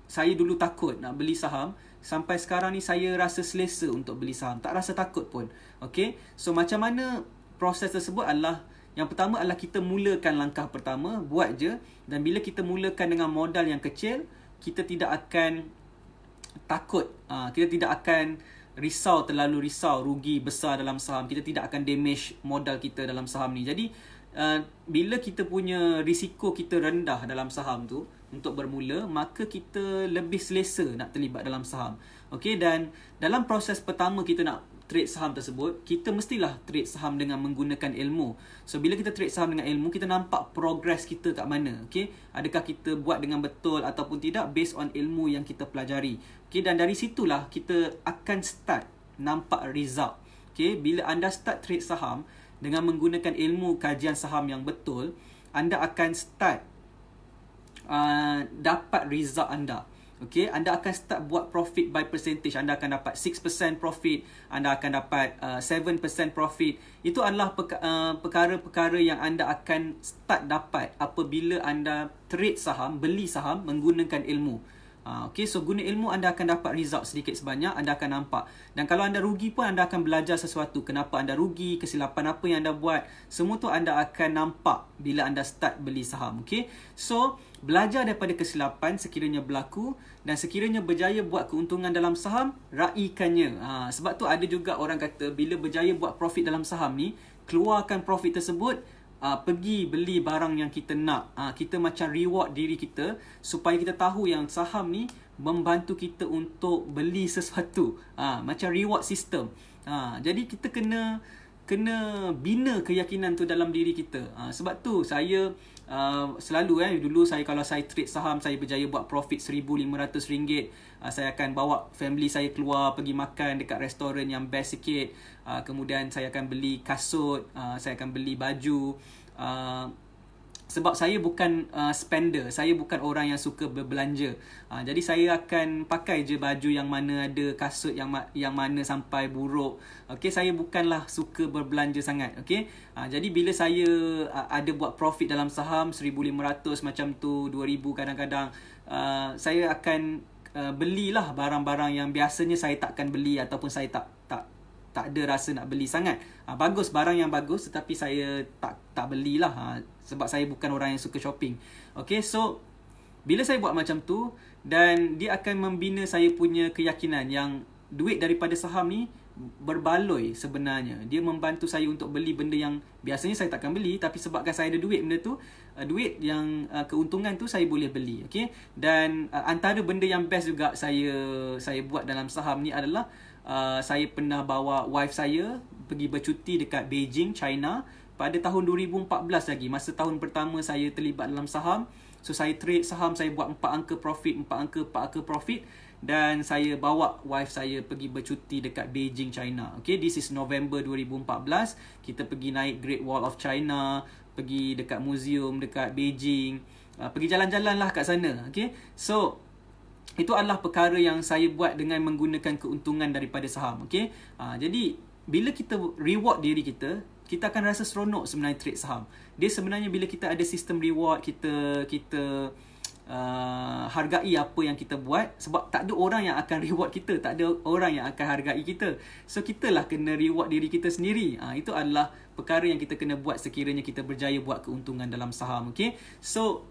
saya dulu takut nak beli saham, sampai sekarang ni saya rasa selesa untuk beli saham, tak rasa takut pun. Okay, so macam mana proses tersebut adalah, yang pertama adalah kita mulakan langkah pertama, buat je. Dan bila kita mulakan dengan modal yang kecil, kita tidak akan takut, kita tidak akan terlalu risau rugi besar dalam saham. Kita tidak akan damage modal kita dalam saham ni. Jadi bila kita punya risiko kita rendah dalam saham tu untuk bermula, maka kita lebih selesa nak terlibat dalam saham. Okay, dan dalam proses pertama kita nak trade saham tersebut, kita mestilah trade saham dengan menggunakan ilmu. So bila kita trade saham dengan ilmu, kita nampak progress kita kat mana. Okay, adakah kita buat dengan betul ataupun tidak, based on ilmu yang kita pelajari. Okay, dan dari situlah kita akan start nampak result. Okay, bila anda start trade saham dengan menggunakan ilmu kajian saham yang betul, anda akan start dapat result anda. Okay, anda akan start buat profit by percentage. Anda akan dapat 6% profit, anda akan dapat 7% profit. Itu adalah perkara-perkara yang anda akan start dapat apabila anda trade saham, beli saham menggunakan ilmu. Okay, so guna ilmu, anda akan dapat result sedikit sebanyak, anda akan nampak. Dan kalau anda rugi pun, anda akan belajar sesuatu. Kenapa anda rugi, kesilapan apa yang anda buat, semua tu anda akan nampak bila anda start beli saham. Okay, so belajar daripada kesilapan sekiranya berlaku, dan sekiranya berjaya buat keuntungan dalam saham, raikannya. Sebab tu ada juga orang kata, bila berjaya buat profit dalam saham ni, keluarkan profit tersebut, pergi beli barang yang kita nak. Kita macam reward diri kita, supaya kita tahu yang saham ni membantu kita untuk beli sesuatu. Macam reward system. Jadi kita kena bina keyakinan tu dalam diri kita. Sebab tu saya selalu dulu kalau saya trade saham, saya berjaya buat profit RM1,500, saya akan bawa family saya keluar pergi makan dekat restoran yang best sikit. Kemudian saya akan beli kasut, saya akan beli baju. Sebab saya bukan spender, saya bukan orang yang suka berbelanja. Jadi saya akan pakai je baju yang mana ada, kasut yang mana sampai buruk. Okey, saya bukanlah suka berbelanja sangat. Okey. Jadi bila saya ada buat profit dalam saham 1,500 macam tu, 2,000 kadang-kadang, saya akan belilah barang-barang yang biasanya saya takkan beli ataupun saya tak ada rasa nak beli sangat. Bagus, barang yang bagus, tetapi saya tak belilah. Sebab saya bukan orang yang suka shopping. Okay, so bila saya buat macam tu, dan dia akan membina saya punya keyakinan yang duit daripada saham ni berbaloi sebenarnya. Dia membantu saya untuk beli benda yang biasanya saya takkan beli, tapi sebabkan saya ada duit benda tu, duit yang keuntungan tu saya boleh beli. Okay? Dan antara benda yang best juga saya buat dalam saham ni adalah saya pernah bawa wife saya pergi bercuti dekat Beijing, China pada tahun 2014 lagi. Masa tahun pertama saya terlibat dalam saham. So saya trade saham, saya buat 4 angka profit, dan saya bawa wife saya pergi bercuti dekat Beijing, China. Okay, this is November 2014. Kita pergi naik Great Wall of China, pergi dekat museum dekat Beijing, pergi jalan-jalan lah kat sana. Okay, so itu adalah perkara yang saya buat dengan menggunakan keuntungan daripada saham. Okay, jadi bila kita reward diri kita, kita akan rasa seronok sebenarnya trade saham. Dia sebenarnya bila kita ada sistem reward, kita hargai apa yang kita buat. Sebab tak ada orang yang akan reward kita, tak ada orang yang akan hargai kita. So kitalah kena reward diri kita sendiri. Itu adalah perkara yang kita kena buat sekiranya kita berjaya buat keuntungan dalam saham. Okay, so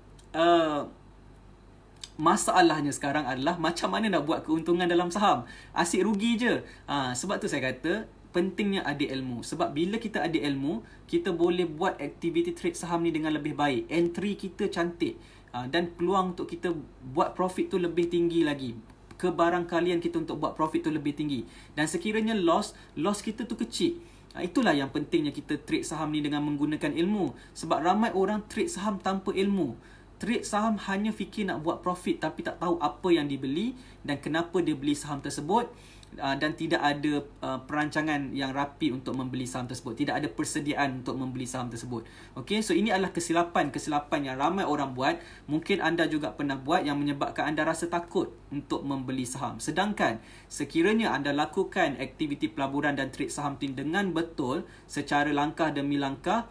masalahnya sekarang adalah macam mana nak buat keuntungan dalam saham. Asyik rugi je. Sebab tu saya kata pentingnya ada ilmu. Sebab bila kita ada ilmu, kita boleh buat aktiviti trade saham ni dengan lebih baik. Entry kita cantik, dan peluang untuk kita buat profit tu lebih tinggi lagi. Kebarangkalian kita untuk buat profit tu lebih tinggi. Dan sekiranya loss kita tu kecil. Itulah yang pentingnya kita trade saham ni dengan menggunakan ilmu. Sebab ramai orang trade saham tanpa ilmu. Trade saham hanya fikir nak buat profit, tapi tak tahu apa yang dibeli dan kenapa dia beli saham tersebut. Dan tidak ada perancangan yang rapi untuk membeli saham tersebut. Tidak ada persediaan untuk membeli saham tersebut. Okay, so ini adalah kesilapan yang ramai orang buat. Mungkin anda juga pernah buat, yang menyebabkan anda rasa takut untuk membeli saham. Sedangkan sekiranya anda lakukan aktiviti pelaburan dan trade saham dengan betul, secara langkah demi langkah,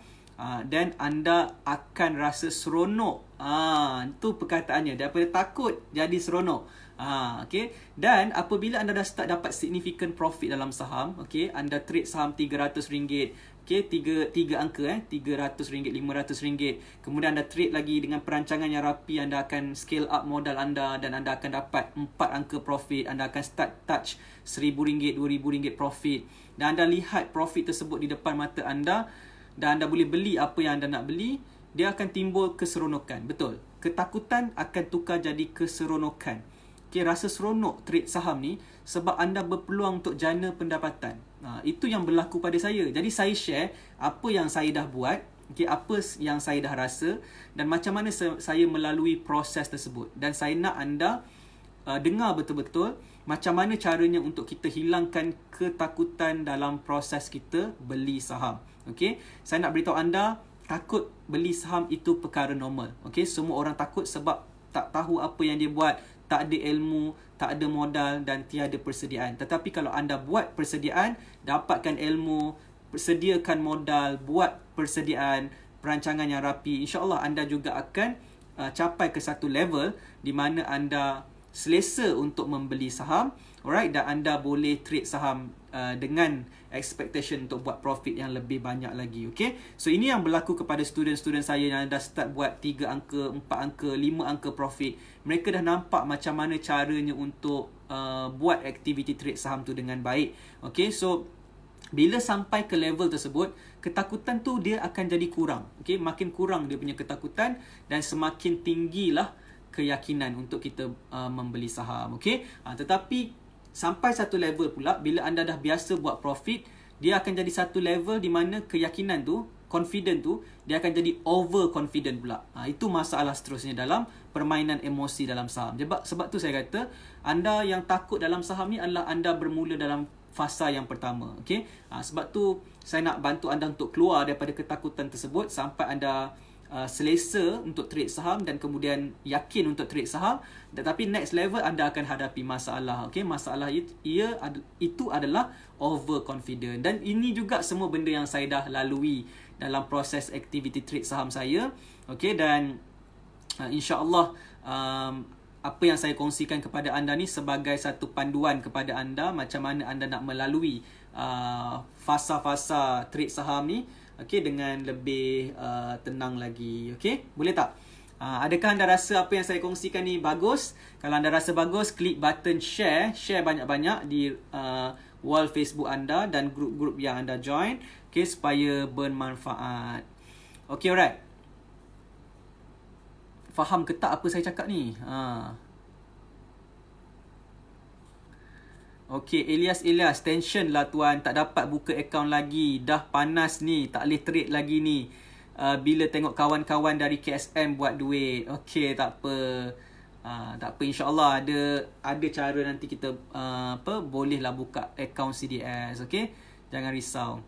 dan anda akan rasa seronok. Itu perkataannya, daripada takut jadi seronok. Okay. Dan apabila anda dah start dapat significant profit dalam saham, okay, anda trade saham RM300, okay, tiga angka, RM300, RM500. Kemudian anda trade lagi dengan perancangan yang rapi, anda akan scale up modal anda dan anda akan dapat 4 angka profit. Anda akan start touch RM1,000, RM2,000 profit, dan anda lihat profit tersebut di depan mata anda, dan anda boleh beli apa yang anda nak beli. Dia akan timbul keseronokan. Betul, ketakutan akan tukar jadi keseronokan. Okay, rasa seronok trade saham ni sebab anda berpeluang untuk jana pendapatan. Itu yang berlaku pada saya. Jadi saya share apa yang saya dah buat, okay, apa yang saya dah rasa, dan macam mana saya melalui proses tersebut. Dan saya nak anda dengar betul-betul macam mana caranya untuk kita hilangkan ketakutan dalam proses kita beli saham. Okay, saya nak beritahu anda, takut beli saham itu perkara normal. Okay, semua orang takut sebab tak tahu apa yang dia buat, tak ada ilmu, tak ada modal dan tiada persediaan. Tetapi kalau anda buat persediaan, dapatkan ilmu, sediakan modal, buat persediaan, perancangan yang rapi, insya-Allah anda juga akan capai ke satu level di mana anda selesa untuk membeli saham. Alright, dan anda boleh trade saham dengan expectation untuk buat profit yang lebih banyak lagi. Okay, so ini yang berlaku kepada student-student saya yang dah start buat 3 angka, 4 angka, 5 angka profit. Mereka dah nampak macam mana caranya untuk buat aktiviti trade saham tu dengan baik. Okay, so bila sampai ke level tersebut, ketakutan tu dia akan jadi kurang. Okay, makin kurang dia punya ketakutan dan semakin tinggilah keyakinan untuk kita membeli saham. Okay, tetapi sampai satu level pula, bila anda dah biasa buat profit, dia akan jadi satu level di mana keyakinan tu confident tu, dia akan jadi over confident pula. Itu masalah seterusnya dalam permainan emosi dalam saham. Sebab tu saya kata, anda yang takut dalam saham ni adalah anda bermula dalam fasa yang pertama. Okay? Sebab tu saya nak bantu anda untuk keluar daripada ketakutan tersebut sampai anda selesa untuk trade saham dan kemudian yakin untuk trade saham. Tetapi next level anda akan hadapi masalah. Okay? Masalah itu adalah overconfident. Dan ini juga semua benda yang saya dah lalui dalam proses activity trade saham saya. Okay? Dan insyaAllah apa yang saya kongsikan kepada anda ni sebagai satu panduan kepada anda macam mana anda nak melalui fasa-fasa trade saham ni, okay, dengan lebih tenang lagi. Okay, boleh tak? Adakah anda rasa apa yang saya kongsikan ni bagus? Kalau anda rasa bagus, klik button share banyak-banyak di wall Facebook anda dan grup-grup yang anda join, okay, supaya bermanfaat. Okay, alright. Faham ke tak apa saya cakap ni? Okay, Elias, tension lah tuan. Tak dapat buka akaun lagi. Dah panas ni. Tak boleh trade lagi ni. Bila tengok kawan-kawan dari KSM buat duit. Okay, tak apa. Tak apa, insyaAllah ada cara nanti kita bolehlah buka akaun CDS. Okay, jangan risau.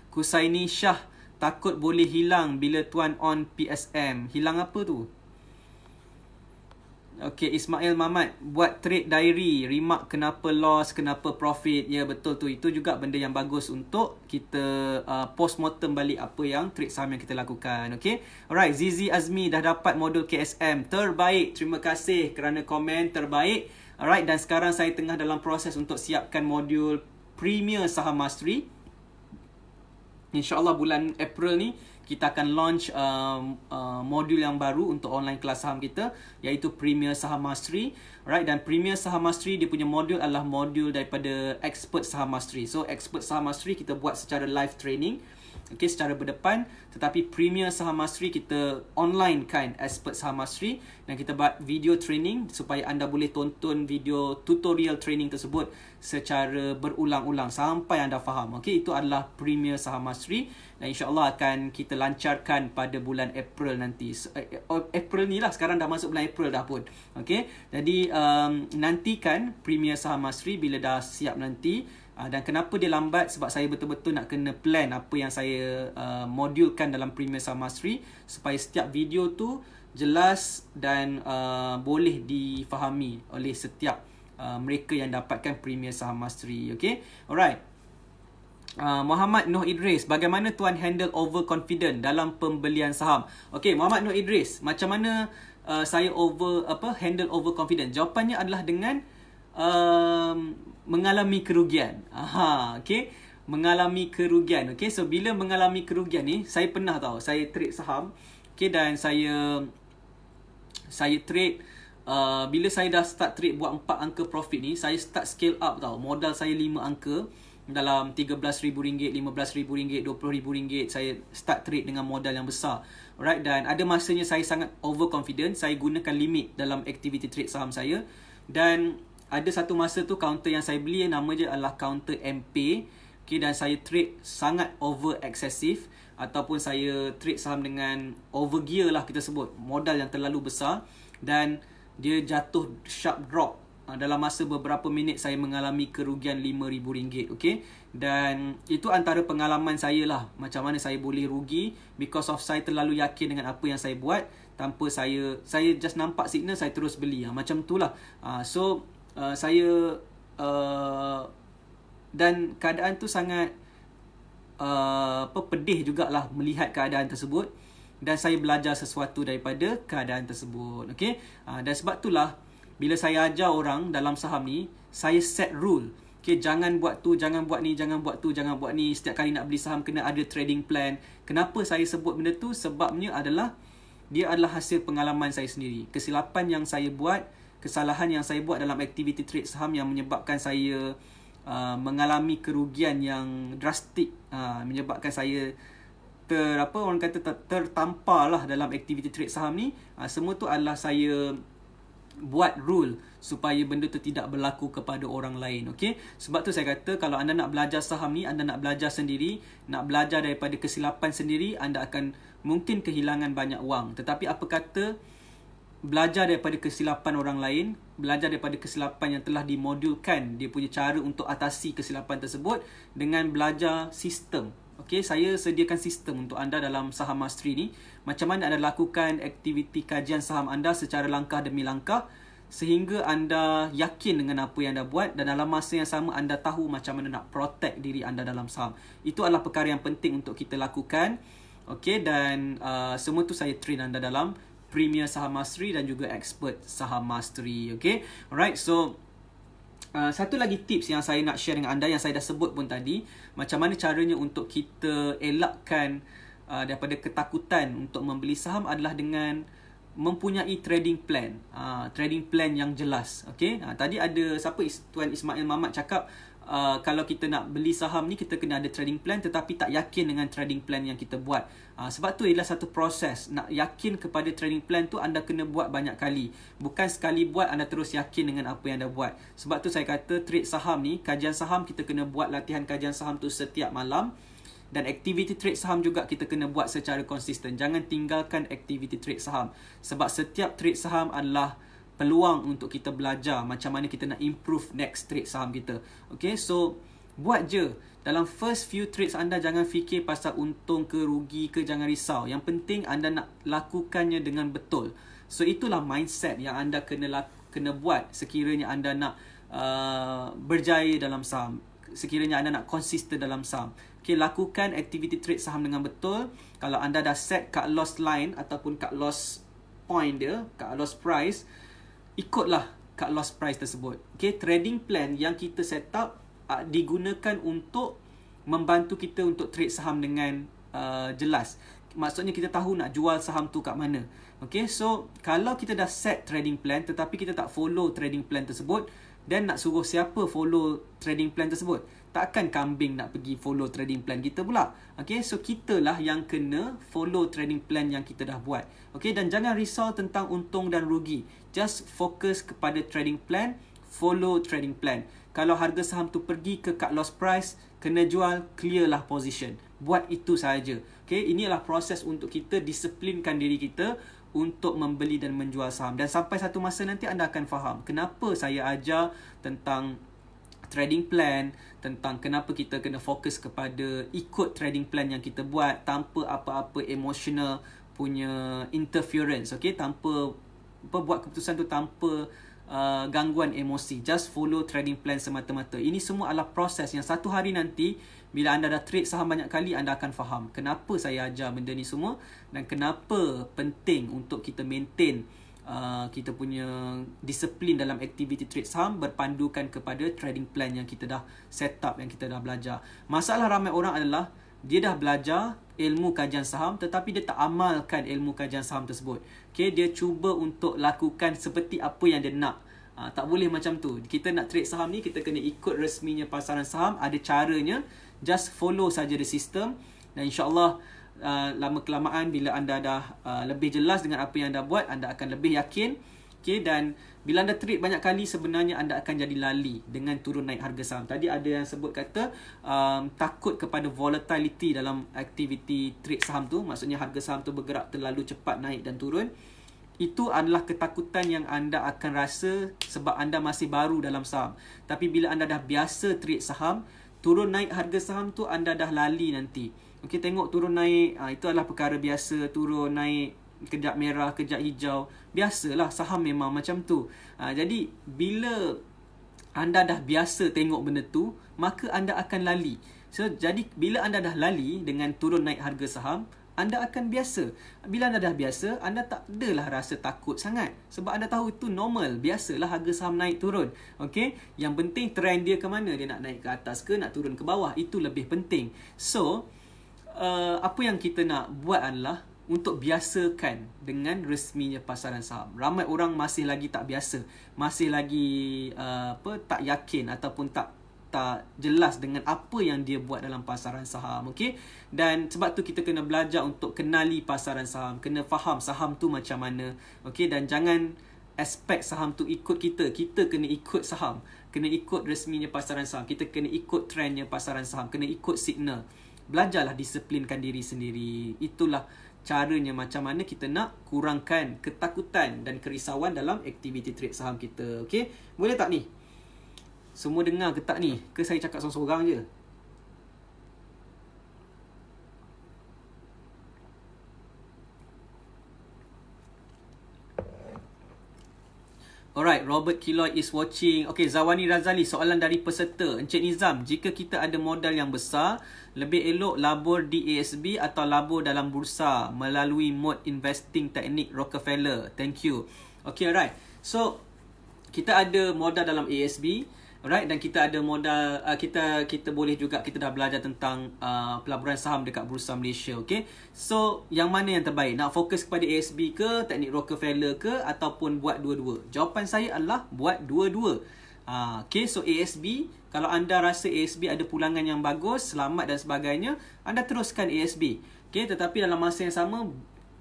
Kusaini Shah, takut boleh hilang bila tuan on PSM. Hilang apa tu? Okay, Ismail Mamat, buat trade diary, remark kenapa loss, kenapa profit. Ya, betul tu. Itu juga benda yang bagus untuk kita postmortem balik apa yang trade saham yang kita lakukan. Okay, alright. Zizi Azmi dah dapat modul KSM. Terbaik. Terima kasih kerana komen terbaik. Alright, dan sekarang saya tengah dalam proses untuk siapkan modul Premier Saham Mastery. InsyaAllah bulan April ni kita akan launch modul yang baru untuk online kelas saham kita, iaitu Premier Saham Mastery. Alright, dan Premier Saham Mastery dia punya modul adalah modul daripada Expert Saham Mastery. So Expert Saham Mastery kita buat secara live training, okay, secara berdepan. Tetapi Premier Saham Mastery kita online kan Expert Saham Mastery, dan kita buat video training supaya anda boleh tonton video tutorial training tersebut secara berulang-ulang sampai anda faham. Okay, itu adalah Premier Saham Mastery, dan insyaAllah akan kita lancarkan pada bulan April nanti. April ni lah, sekarang dah masuk bulan April dah pun. Okay, jadi nantikan Premier Saham Mastery bila dah siap nanti. Dan kenapa dia lambat? Sebab saya betul-betul nak kena plan apa yang saya modulkan dalam Premier Saham Mastery supaya setiap video tu jelas dan boleh difahami oleh setiap mereka yang dapatkan Premier Saham Mastery. Okay, alright. Muhammad Noh Idris, bagaimana tuan handle overconfident dalam pembelian saham? Okay, Muhammad Noh Idris, macam mana saya handle overconfident? Jawapannya adalah dengan mengalami kerugian. Okay, mengalami kerugian. Okay, so bila mengalami kerugian ni, saya pernah tahu, saya trade saham, okay, dan saya trade bila saya dah start trade buat 4 angka profit ni, saya start scale up tau. Modal saya 5 angka dalam RM13,000, RM15,000, RM20,000. Saya start trade dengan modal yang besar. Alright, dan ada masanya saya sangat overconfident. Saya gunakan limit dalam activity trade saham saya. Dan ada satu masa tu counter yang saya beli nama je adalah counter MP. Okay, dan saya trade sangat over excessive, ataupun saya trade saham dengan over gear lah kita sebut. Modal yang terlalu besar, dan dia jatuh sharp drop. Dalam masa beberapa minit saya mengalami kerugian RM5,000. Okay, dan itu antara pengalaman saya lah, macam mana saya boleh rugi because of saya terlalu yakin dengan apa yang saya buat. Tanpa saya just nampak signal, saya terus beli. Macam tu lah. Saya dan keadaan tu sangat pedih jugalah melihat keadaan tersebut, dan saya belajar sesuatu daripada keadaan tersebut. Okay, dan sebab itulah bila saya ajar orang dalam saham ni, saya set rule. Okay, jangan buat tu, jangan buat ni, jangan buat tu, jangan buat ni. Setiap kali nak beli saham kena ada trading plan. Kenapa saya sebut benda tu? Sebabnya adalah dia adalah hasil pengalaman saya sendiri. Kesilapan yang saya buat, kesalahan yang saya buat dalam aktiviti trade saham yang menyebabkan saya mengalami kerugian yang drastik, menyebabkan saya tertampar lah dalam aktiviti trade saham ni. Semua tu adalah saya buat rule supaya benda tu tidak berlaku kepada orang lain. Okey, sebab tu saya kata kalau anda nak belajar saham ni, anda nak belajar sendiri, nak belajar daripada kesilapan sendiri, anda akan mungkin kehilangan banyak wang. Tetapi apa kata belajar daripada kesilapan orang lain, belajar daripada kesilapan yang telah dimodulkan, dia punya cara untuk atasi kesilapan tersebut dengan belajar sistem. Okey, saya sediakan sistem untuk anda dalam Saham Mastery ni. Macam mana anda lakukan aktiviti kajian saham anda secara langkah demi langkah sehingga anda yakin dengan apa yang anda buat dan dalam masa yang sama anda tahu macam mana nak protect diri anda dalam saham. Itu adalah perkara yang penting untuk kita lakukan. Okey, dan semua tu saya train anda dalam Premier Saham Mastery dan juga Expert Saham Mastery. Okey, alright, so satu lagi tips yang saya nak share dengan anda yang saya dah sebut pun tadi, macam mana caranya untuk kita elakkan daripada ketakutan untuk membeli saham adalah dengan mempunyai trading plan. Trading plan yang jelas. Okey, tadi ada Tuan Ismail Mamat cakap kalau kita nak beli saham ni kita kena ada trading plan tetapi tak yakin dengan trading plan yang kita buat. Sebab tu ialah satu proses. Nak yakin kepada trading plan tu anda kena buat banyak kali. Bukan sekali buat anda terus yakin dengan apa yang anda buat. Sebab tu saya kata trade saham ni, kajian saham kita kena buat latihan kajian saham tu setiap malam. Dan aktiviti trade saham juga kita kena buat secara konsisten. Jangan tinggalkan aktiviti trade saham. Sebab setiap trade saham adalah peluang untuk kita belajar macam mana kita nak improve next trade saham kita. Okay, so buat je. Dalam first few trades anda jangan fikir pasal untung ke rugi ke, jangan risau. Yang penting anda nak lakukannya dengan betul. So itulah mindset yang anda kena buat sekiranya anda nak berjaya dalam saham. Sekiranya anda nak konsisten dalam saham. Okay, lakukan aktiviti trade saham dengan betul. Kalau anda dah set cut loss line ataupun cut loss point dia, cut loss price, ikutlah cut loss price tersebut. Okay, trading plan yang kita set up digunakan untuk membantu kita untuk trade saham dengan jelas. Maksudnya kita tahu nak jual saham tu kat mana. Okay, so kalau kita dah set trading plan tetapi kita tak follow trading plan tersebut, dan nak suruh siapa follow trading plan tersebut? Takkan kambing nak pergi follow trading plan kita pula. Okay, so kitalah yang kena follow trading plan yang kita dah buat. Okay, dan jangan risau tentang untung dan rugi. Just fokus kepada trading plan, follow trading plan. Kalau harga saham tu pergi ke cut loss price, kena jual, clear lah position. Buat itu sahaja. Okay, inilah proses untuk kita disiplinkan diri kita untuk membeli dan menjual saham. Dan sampai satu masa nanti anda akan faham kenapa saya ajar tentang trading plan, tentang kenapa kita kena fokus kepada ikut trading plan yang kita buat tanpa apa-apa emotional punya interference. Okay, tanpa buat keputusan tu tanpa gangguan emosi. Just follow trading plan semata-mata. Ini semua adalah proses yang satu hari nanti bila anda dah trade saham banyak kali, anda akan faham kenapa saya ajar benda ni semua dan kenapa penting untuk kita maintain kita punya disiplin dalam aktiviti trade saham berpandukan kepada trading plan yang kita dah set up, yang kita dah belajar. Masalah ramai orang adalah dia dah belajar ilmu kajian saham tetapi dia tak amalkan ilmu kajian saham tersebut. Okay, dia cuba untuk lakukan seperti apa yang dia nak. Tak boleh macam tu. Kita nak trade saham ni, kita kena ikut resminya pasaran saham. Ada caranya. Just follow saja the system. Dan insyaAllah lama kelamaan bila anda dah lebih jelas dengan apa yang anda buat, anda akan lebih yakin. Okay, dan bila anda trade banyak kali, sebenarnya anda akan jadi lali dengan turun naik harga saham. Tadi ada yang sebut kata takut kepada volatility dalam aktiviti trade saham tu. Maksudnya harga saham tu bergerak terlalu cepat naik dan turun. Itu adalah ketakutan yang anda akan rasa sebab anda masih baru dalam saham. Tapi bila anda dah biasa trade saham, turun naik harga saham tu anda dah lali nanti. Okey, tengok turun naik, itu adalah perkara biasa. Turun naik, kejap merah, kejap hijau. Biasalah, saham memang macam tu. Jadi, bila anda dah biasa tengok benda tu, maka anda akan lali. So, jadi, bila anda dah lali dengan turun naik harga saham, anda akan biasa. Bila anda dah biasa, anda tak adalah rasa takut sangat. Sebab anda tahu itu normal. Biasalah harga saham naik turun. Okay? Yang penting trend dia ke mana? Dia nak naik ke atas ke, nak turun ke bawah? Itu lebih penting. So, apa yang kita nak buat adalah untuk biasakan dengan resminya pasaran saham. Ramai orang masih lagi tak biasa. Masih lagi tak yakin ataupun tak jelas dengan apa yang dia buat dalam pasaran saham. Okay? Dan sebab tu kita kena belajar untuk kenali pasaran saham, kena faham saham tu macam mana. Okay? Dan jangan aspek saham tu ikut kita. Kita kena ikut saham. Kena ikut resminya pasaran saham. Kita kena ikut trendnya pasaran saham. Kena ikut signal. Belajarlah disiplinkan diri sendiri. Itulah caranya macam mana kita nak kurangkan ketakutan dan kerisauan dalam aktiviti trade saham kita. Okay? Boleh tak ni? Semua dengar ke tak ni? Ke saya cakap seorang-seorang je? Alright, Robert Kiloy is watching. Okay, Zawani Razali, soalan dari peserta. Encik Nizam, jika kita ada modal yang besar, lebih elok labur di ASB atau labur dalam bursa melalui mode investing teknik Rockefeller? Thank you. Okay, alright. So, kita ada modal dalam ASB. Alright, dan kita ada modal, kita boleh juga, kita dah belajar tentang pelaburan saham dekat Bursa Malaysia. Okay, so yang mana yang terbaik? Nak fokus kepada ASB ke, teknik Rockefeller ke, ataupun buat dua-dua? Jawapan saya adalah buat dua-dua. Okay, so ASB, kalau anda rasa ASB ada pulangan yang bagus, selamat dan sebagainya, anda teruskan ASB. Okay, tetapi dalam masa yang sama,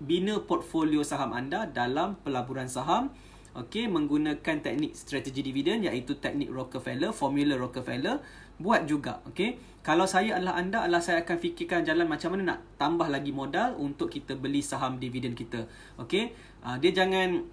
bina portfolio saham anda dalam pelaburan saham. Okey, menggunakan teknik strategi dividen, iaitu teknik Rockefeller, formula Rockefeller. Buat juga. Okey, kalau saya adalah anda, saya akan fikirkan jalan macam mana nak tambah lagi modal untuk kita beli saham dividen kita. Okey, dia jangan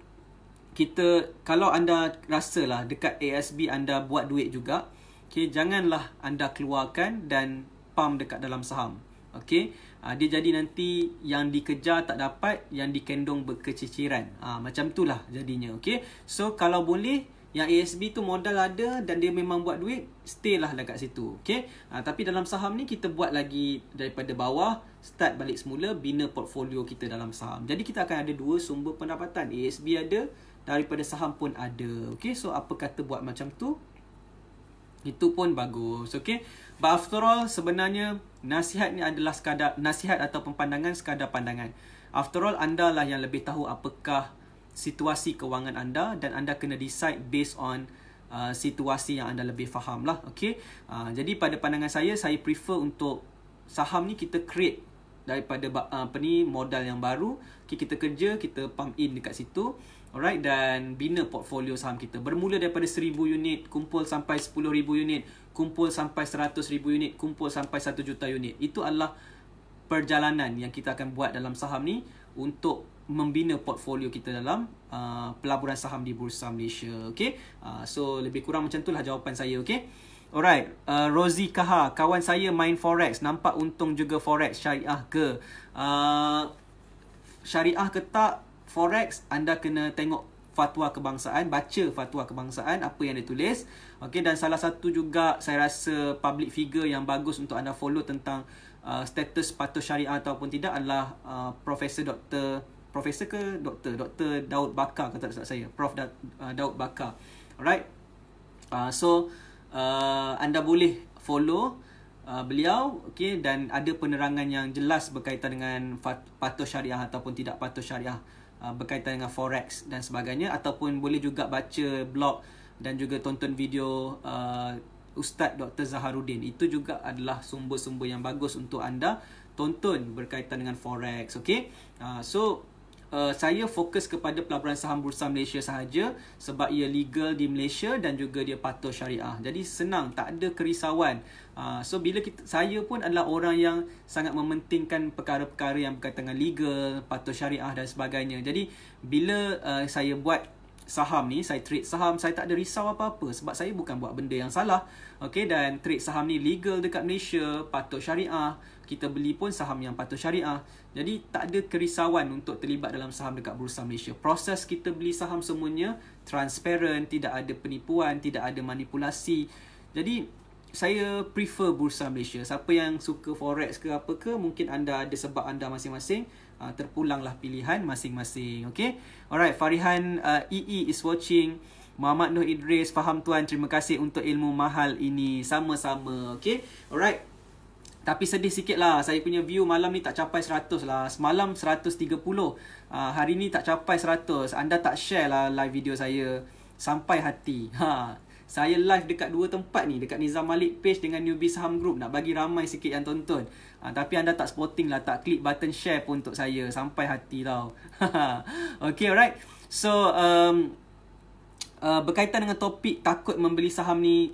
kita, kalau anda rasalah dekat ASB anda buat duit juga, okey, janganlah anda keluarkan dan pump dekat dalam saham. Okey, dia jadi nanti yang dikejar tak dapat, yang dikendong berkeciciran. Macam itulah jadinya. Okey, so kalau boleh, yang ASB tu modal ada dan dia memang buat duit, stay lah dekat situ. Okey, tapi dalam saham ni kita buat lagi daripada bawah, start balik semula, bina portfolio kita dalam saham. Jadi kita akan ada dua sumber pendapatan. ASB ada, daripada saham pun ada. Okey, so apa kata buat macam tu? Itu pun bagus. Okay, but after all, sebenarnya nasihat ni adalah sekadar nasihat atau pandangan, sekadar pandangan. After all, anda lah yang lebih tahu apakah situasi kewangan anda, dan anda kena decide based on situasi yang anda lebih faham lah. Okay, jadi pada pandangan saya prefer untuk saham ni kita create daripada modal yang baru. Okay, kita kerja, kita pump in dekat situ. Alright, dan bina portfolio saham kita. Bermula daripada 1,000 unit, kumpul sampai 10,000 unit, kumpul sampai 100,000 unit, kumpul sampai 1 juta unit. Itu adalah perjalanan yang kita akan buat dalam saham ni untuk membina portfolio kita dalam pelaburan saham di Bursa Malaysia. Okay, so lebih kurang macam itulah jawapan saya. Okay, alright, Rosie Kaha, kawan saya main forex, nampak untung juga forex, syariah ke? Syariah ke tak, forex, anda kena tengok fatwa kebangsaan, baca fatwa kebangsaan, apa yang ditulis. Okey, dan salah satu juga saya rasa public figure yang bagus untuk anda follow tentang status patuh syariah ataupun tidak adalah Profesor Daud Bakar, kata ustaz saya, Prof Daud Bakar. Alright, so anda boleh follow beliau, okey, dan ada penerangan yang jelas berkaitan dengan patuh syariah ataupun tidak patuh syariah, berkaitan dengan forex dan sebagainya. Ataupun boleh juga baca blog dan juga tonton video Ustaz Dr. Zaharuddin. Itu juga adalah sumber-sumber yang bagus untuk anda tonton berkaitan dengan forex. Okay, so saya fokus kepada pelaburan saham Bursa Malaysia sahaja sebab ia legal di Malaysia dan juga dia patuh syariah. Jadi senang, tak ada kerisauan. So bila saya pun adalah orang yang sangat mementingkan perkara-perkara yang berkaitan dengan legal, patuh syariah dan sebagainya. Jadi bila saya buat saham ni, saya trade saham, saya tak ada risau apa-apa sebab saya bukan buat benda yang salah. Okay, dan trade saham ni legal dekat Malaysia, patuh syariah. Kita beli pun saham yang patuh syariah. Jadi tak ada kerisauan untuk terlibat dalam saham dekat Bursa Malaysia. Proses kita beli saham semuanya transparent, tidak ada penipuan, tidak ada manipulasi. Jadi saya prefer Bursa Malaysia. Siapa yang suka forex ke apa ke, mungkin anda ada sebab anda masing-masing. Terpulanglah pilihan masing-masing. Okay, alright, Farihan EE is watching. Muhammad Nur Idris, faham tuan, terima kasih untuk ilmu mahal ini. Sama-sama. Okay, alright. Tapi sedih sikit lah, saya punya view malam ni tak capai 100 lah. Semalam 130, hari ni tak capai 100. Anda tak share lah live video saya. Sampai hati. Saya live dekat dua tempat ni, dekat Nizam Malik page dengan Newbie Saham Group, nak bagi ramai sikit yang tonton. Tapi anda tak sporting lah, tak klik button share pun untuk saya. Sampai hati tau. Okay, alright. So berkaitan dengan topik takut membeli saham ni,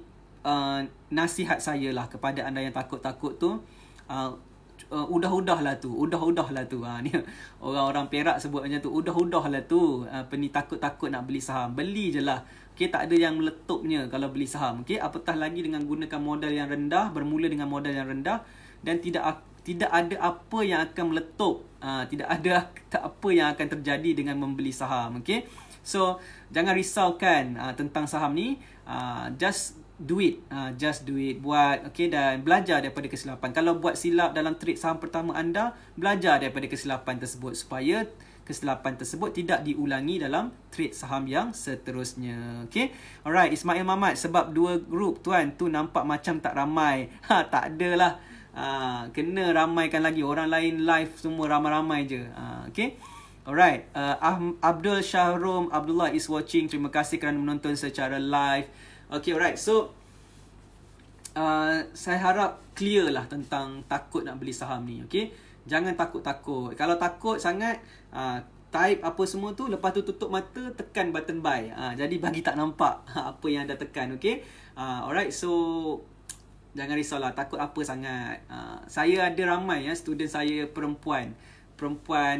nasihat saya lah kepada anda yang takut-takut tu, udah-udahlah tu. Ni orang-orang Perak sebut macam tu, udah-udahlah tu. Ni takut-takut nak beli saham, beli je lah. Okay, tak ada yang meletupnya kalau beli saham. Okay, apatah lagi dengan gunakan modal yang rendah, bermula dengan modal yang rendah, dan tidak ada apa yang akan meletup. Tidak ada apa yang akan terjadi dengan membeli saham. Okay, so jangan risaukan tentang saham ni. Just do it. Buat, okay, dan belajar daripada kesilapan. Kalau buat silap dalam trade saham pertama anda, belajar daripada kesilapan tersebut supaya kesilapan tersebut tidak diulangi dalam trade saham yang seterusnya. Okay, alright, Ismail Mamat, sebab 2 grup tuan tu nampak macam tak ramai. Tak adalah. Kena ramaikan lagi. Orang lain live semua ramai-ramai je. Okay, alright. Abdul Syahrum Abdullah is watching. Terima kasih kerana menonton secara live. Okay, alright. So saya harap clear lah tentang takut nak beli saham ni. Okay, jangan takut-takut. Kalau takut sangat, type apa semua tu, lepas tu tutup mata, tekan button buy. Jadi bagi tak nampak apa yang anda tekan. Okay, alright. So jangan risaulah, takut apa sangat. Saya ada ramai student saya perempuan,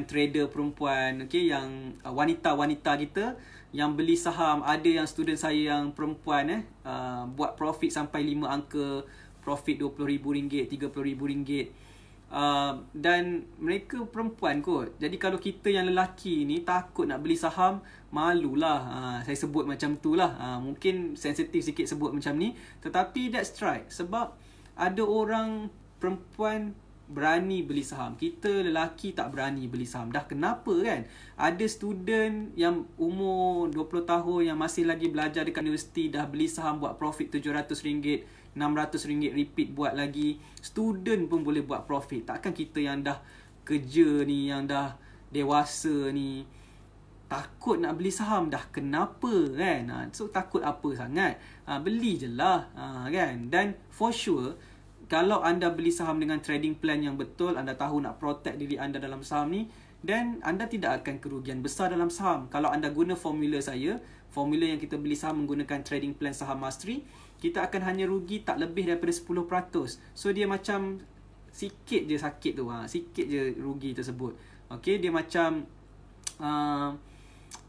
trader perempuan, okay, yang wanita-wanita kita yang beli saham. Ada yang student saya yang perempuan buat profit sampai 5 angka, profit RM20,000, RM30,000. Dan mereka perempuan kot. Jadi kalau kita yang lelaki ni takut nak beli saham, malulah. Saya sebut macam tu lah. Mungkin sensitif sikit sebut macam ni, tetapi that's right. Sebab ada orang perempuan berani beli saham, kita lelaki tak berani beli saham. Dah kenapa kan? Ada student yang umur 20 tahun yang masih lagi belajar dekat universiti, dah beli saham buat profit RM700, RM600 repeat buat lagi. Student pun boleh buat profit. Takkan kita yang dah kerja ni, yang dah dewasa ni, takut nak beli saham? Dah kenapa kan? So takut apa sangat? Beli je lah, kan? Dan for sure, kalau anda beli saham dengan trading plan yang betul, anda tahu nak protect diri anda dalam saham ni, dan anda tidak akan kerugian besar dalam saham. Kalau anda guna formula saya, formula yang kita beli saham menggunakan trading plan Saham Mastery, kita akan hanya rugi tak lebih daripada 10%. So dia macam sikit je sakit tu, sikit je rugi tersebut. Okay, dia macam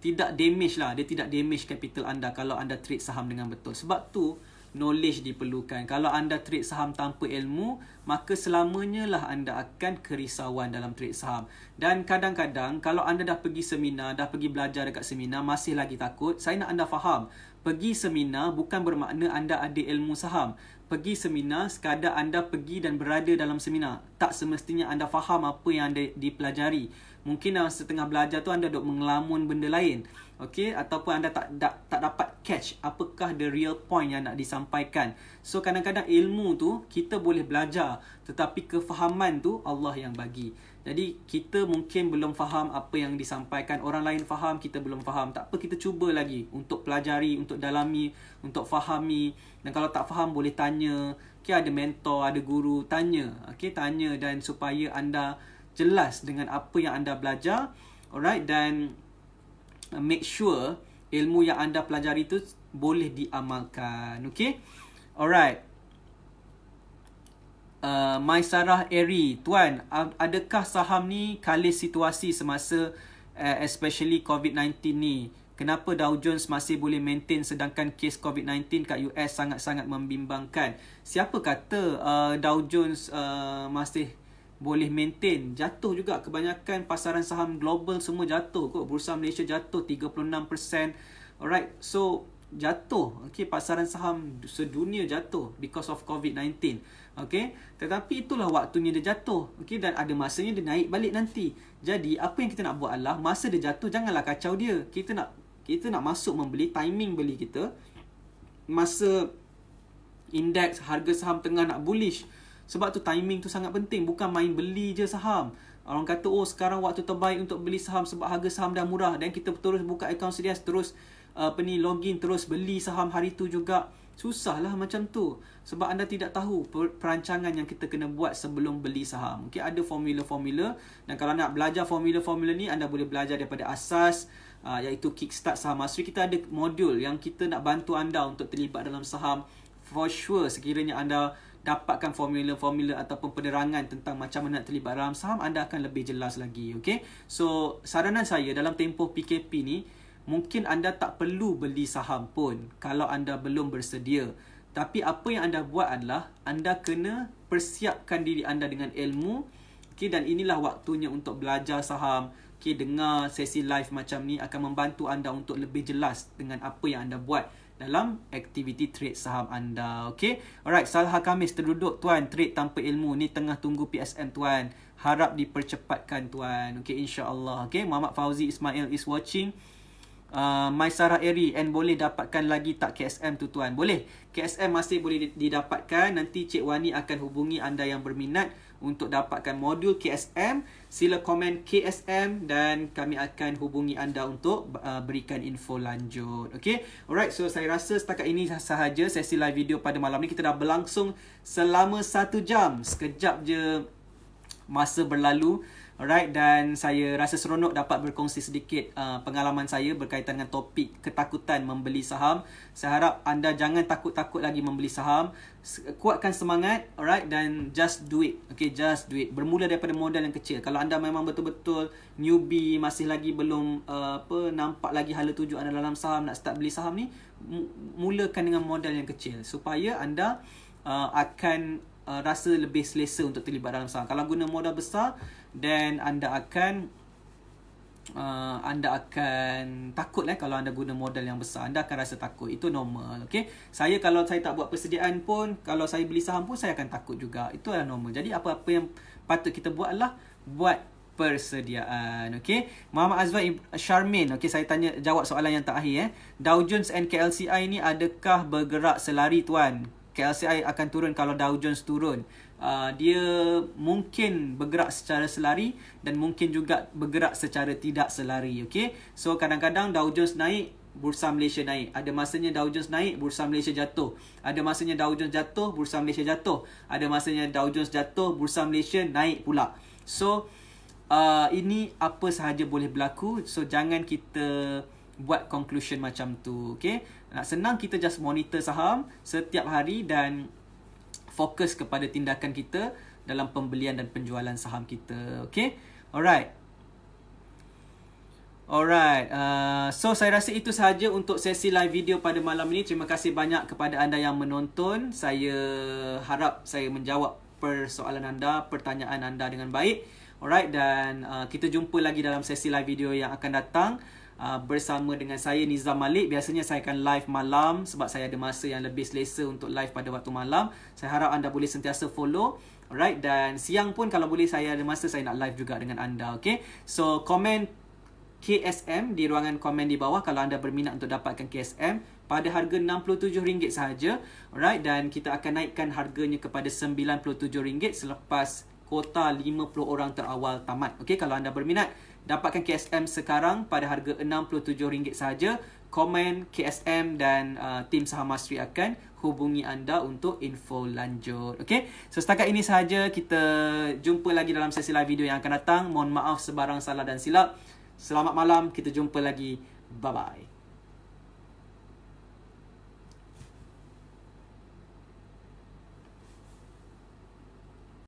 tidak damage lah. Dia tidak damage capital anda kalau anda trade saham dengan betul. Sebab tu knowledge diperlukan. Kalau anda trade saham tanpa ilmu, maka selamanya lah anda akan kerisauan dalam trade saham. Dan kadang-kadang kalau anda dah pergi seminar, dah pergi belajar dekat seminar, masih lagi takut, saya nak anda faham, pergi seminar bukan bermakna anda ada ilmu saham. Pergi seminar sekadar anda pergi dan berada dalam seminar. Tak semestinya anda faham apa yang anda dipelajari. Mungkin dalam setengah belajar tu anda duk mengelamun benda lain. Okay, ataupun anda tak dapat catch apakah the real point yang nak disampaikan. So kadang-kadang ilmu tu kita boleh belajar, tetapi kefahaman tu Allah yang bagi. Jadi kita mungkin belum faham apa yang disampaikan, orang lain faham, kita belum faham. Tak apa, kita cuba lagi untuk pelajari, untuk dalami, untuk fahami. Dan kalau tak faham boleh tanya. Okay, ada mentor, ada guru, tanya. Okay, tanya, dan supaya anda jelas dengan apa yang anda belajar. Alright, dan make sure ilmu yang anda pelajari itu boleh diamalkan. Okay, alright. Maisarah Eri, tuan, adakah saham ni kalis situasi semasa especially COVID-19 ni? Kenapa Dow Jones masih boleh maintain sedangkan kes COVID-19 kat US sangat-sangat membimbangkan? Siapa kata Dow Jones masih boleh maintain? Jatuh juga. Kebanyakan pasaran saham global semua jatuh kot. Bursa Malaysia jatuh 36%. Alright, so jatuh. Okay, pasaran saham sedunia jatuh because of COVID-19. Okay, tetapi itulah waktunya dia jatuh. Okay, dan ada masanya dia naik balik nanti. Jadi apa yang kita nak buat adalah masa dia jatuh janganlah kacau dia. Kita nak masuk membeli, timing beli kita masa indeks harga saham tengah nak bullish. Sebab tu timing tu sangat penting. Bukan main beli je saham. Orang kata, oh sekarang waktu terbaik untuk beli saham sebab harga saham dah murah. Dan kita terus buka akaun CDS, terus login, terus beli saham hari tu juga. Susahlah macam tu. Sebab anda tidak tahu perancangan yang kita kena buat sebelum beli saham. Okay, ada formula-formula. Dan kalau nak belajar formula-formula ni, anda boleh belajar daripada asas. iaitu Kickstart Saham Mastery. Kita ada modul yang kita nak bantu anda untuk terlibat dalam saham. For sure, sekiranya anda dapatkan formula-formula ataupun penerangan tentang macam mana nak terlibat dalam saham, anda akan lebih jelas lagi. Okay? So, saranan saya dalam tempoh PKP ni, mungkin anda tak perlu beli saham pun kalau anda belum bersedia. Tapi apa yang anda buat adalah anda kena persiapkan diri anda dengan ilmu. Okay, dan inilah waktunya untuk belajar saham. Okay, dengar sesi live macam ni akan membantu anda untuk lebih jelas dengan apa yang anda buat dalam aktiviti trade saham anda. Okay, alright, Salha Khamis terduduk tuan, trade tanpa ilmu ni tengah tunggu PSM tuan. Harap dipercepatkan tuan. Okay, insyaAllah. Okay, Muhammad Fauzi Ismail is watching. Maisarah Eri, and boleh dapatkan lagi tak KSM tu tuan? Boleh, KSM masih boleh didapatkan. Nanti Cik Wani akan hubungi anda yang berminat untuk dapatkan modul KSM. Sila komen KSM dan kami akan hubungi anda untuk berikan info lanjut. Okay, alright, so saya rasa setakat ini sahaja sesi live video pada malam ni. Kita dah berlangsung selama 1 jam. Sekejap je masa berlalu. Alright, dan saya rasa seronok dapat berkongsi sedikit pengalaman saya berkaitan dengan topik ketakutan membeli saham. Saya harap anda jangan takut-takut lagi membeli saham. Kuatkan semangat, alright, dan just do it. Okay, just do it. Bermula daripada modal yang kecil. Kalau anda memang betul-betul newbie, masih lagi belum nampak lagi hala tuju anda dalam saham, nak start beli saham ni, mulakan dengan modal yang kecil supaya anda akan rasa lebih selesa untuk terlibat dalam saham. Kalau guna modal besar, then anda akan takut kalau anda guna modal yang besar. Anda akan rasa takut. Itu normal. Okay? Kalau saya tak buat persediaan pun, kalau saya beli saham pun, saya akan takut juga. Itu adalah normal. Jadi apa-apa yang patut kita buat adalah buat persediaan. Okay? Muhammad Azwan Sharmin. Okay, saya jawab soalan yang terakhir. Dow Jones and KLCI ni adakah bergerak selari tuan? KLCI akan turun kalau Dow Jones turun. Dia mungkin bergerak secara selari dan mungkin juga bergerak secara tidak selari. Okay? So kadang-kadang Dow Jones naik, Bursa Malaysia naik. Ada masanya Dow Jones naik, Bursa Malaysia jatuh. Ada masanya Dow Jones jatuh, Bursa Malaysia jatuh. Ada masanya Dow Jones jatuh, Bursa Malaysia naik pula. So ini apa sahaja boleh berlaku. So jangan kita buat conclusion macam tu. Okay? Nak senang, kita just monitor saham setiap hari dan fokus kepada tindakan kita dalam pembelian dan penjualan saham kita. Okay? Alright. So saya rasa itu sahaja untuk sesi live video pada malam ini. Terima kasih banyak kepada anda yang menonton. Saya harap saya menjawab persoalan anda, pertanyaan anda dengan baik. Alright, dan kita jumpa lagi dalam sesi live video yang akan datang. Bersama dengan saya Nizam Malik. Biasanya saya akan live malam sebab saya ada masa yang lebih selesa untuk live pada waktu malam. Saya harap anda boleh sentiasa follow. Alright, dan siang pun kalau boleh saya ada masa, saya nak live juga dengan anda. Okay, so komen KSM di ruangan komen di bawah kalau anda berminat untuk dapatkan KSM pada harga RM67 sahaja. Alright, dan kita akan naikkan harganya kepada RM97 selepas kuota 50 orang terawal tamat. Okay, kalau anda berminat dapatkan KSM sekarang pada harga RM67 sahaja. Komen KSM dan tim Saham Mastery akan hubungi anda untuk info lanjut. Okay, so setakat ini sahaja. Kita jumpa lagi dalam sesi live video yang akan datang. Mohon maaf sebarang salah dan silap. Selamat malam. Kita jumpa lagi. Bye-bye.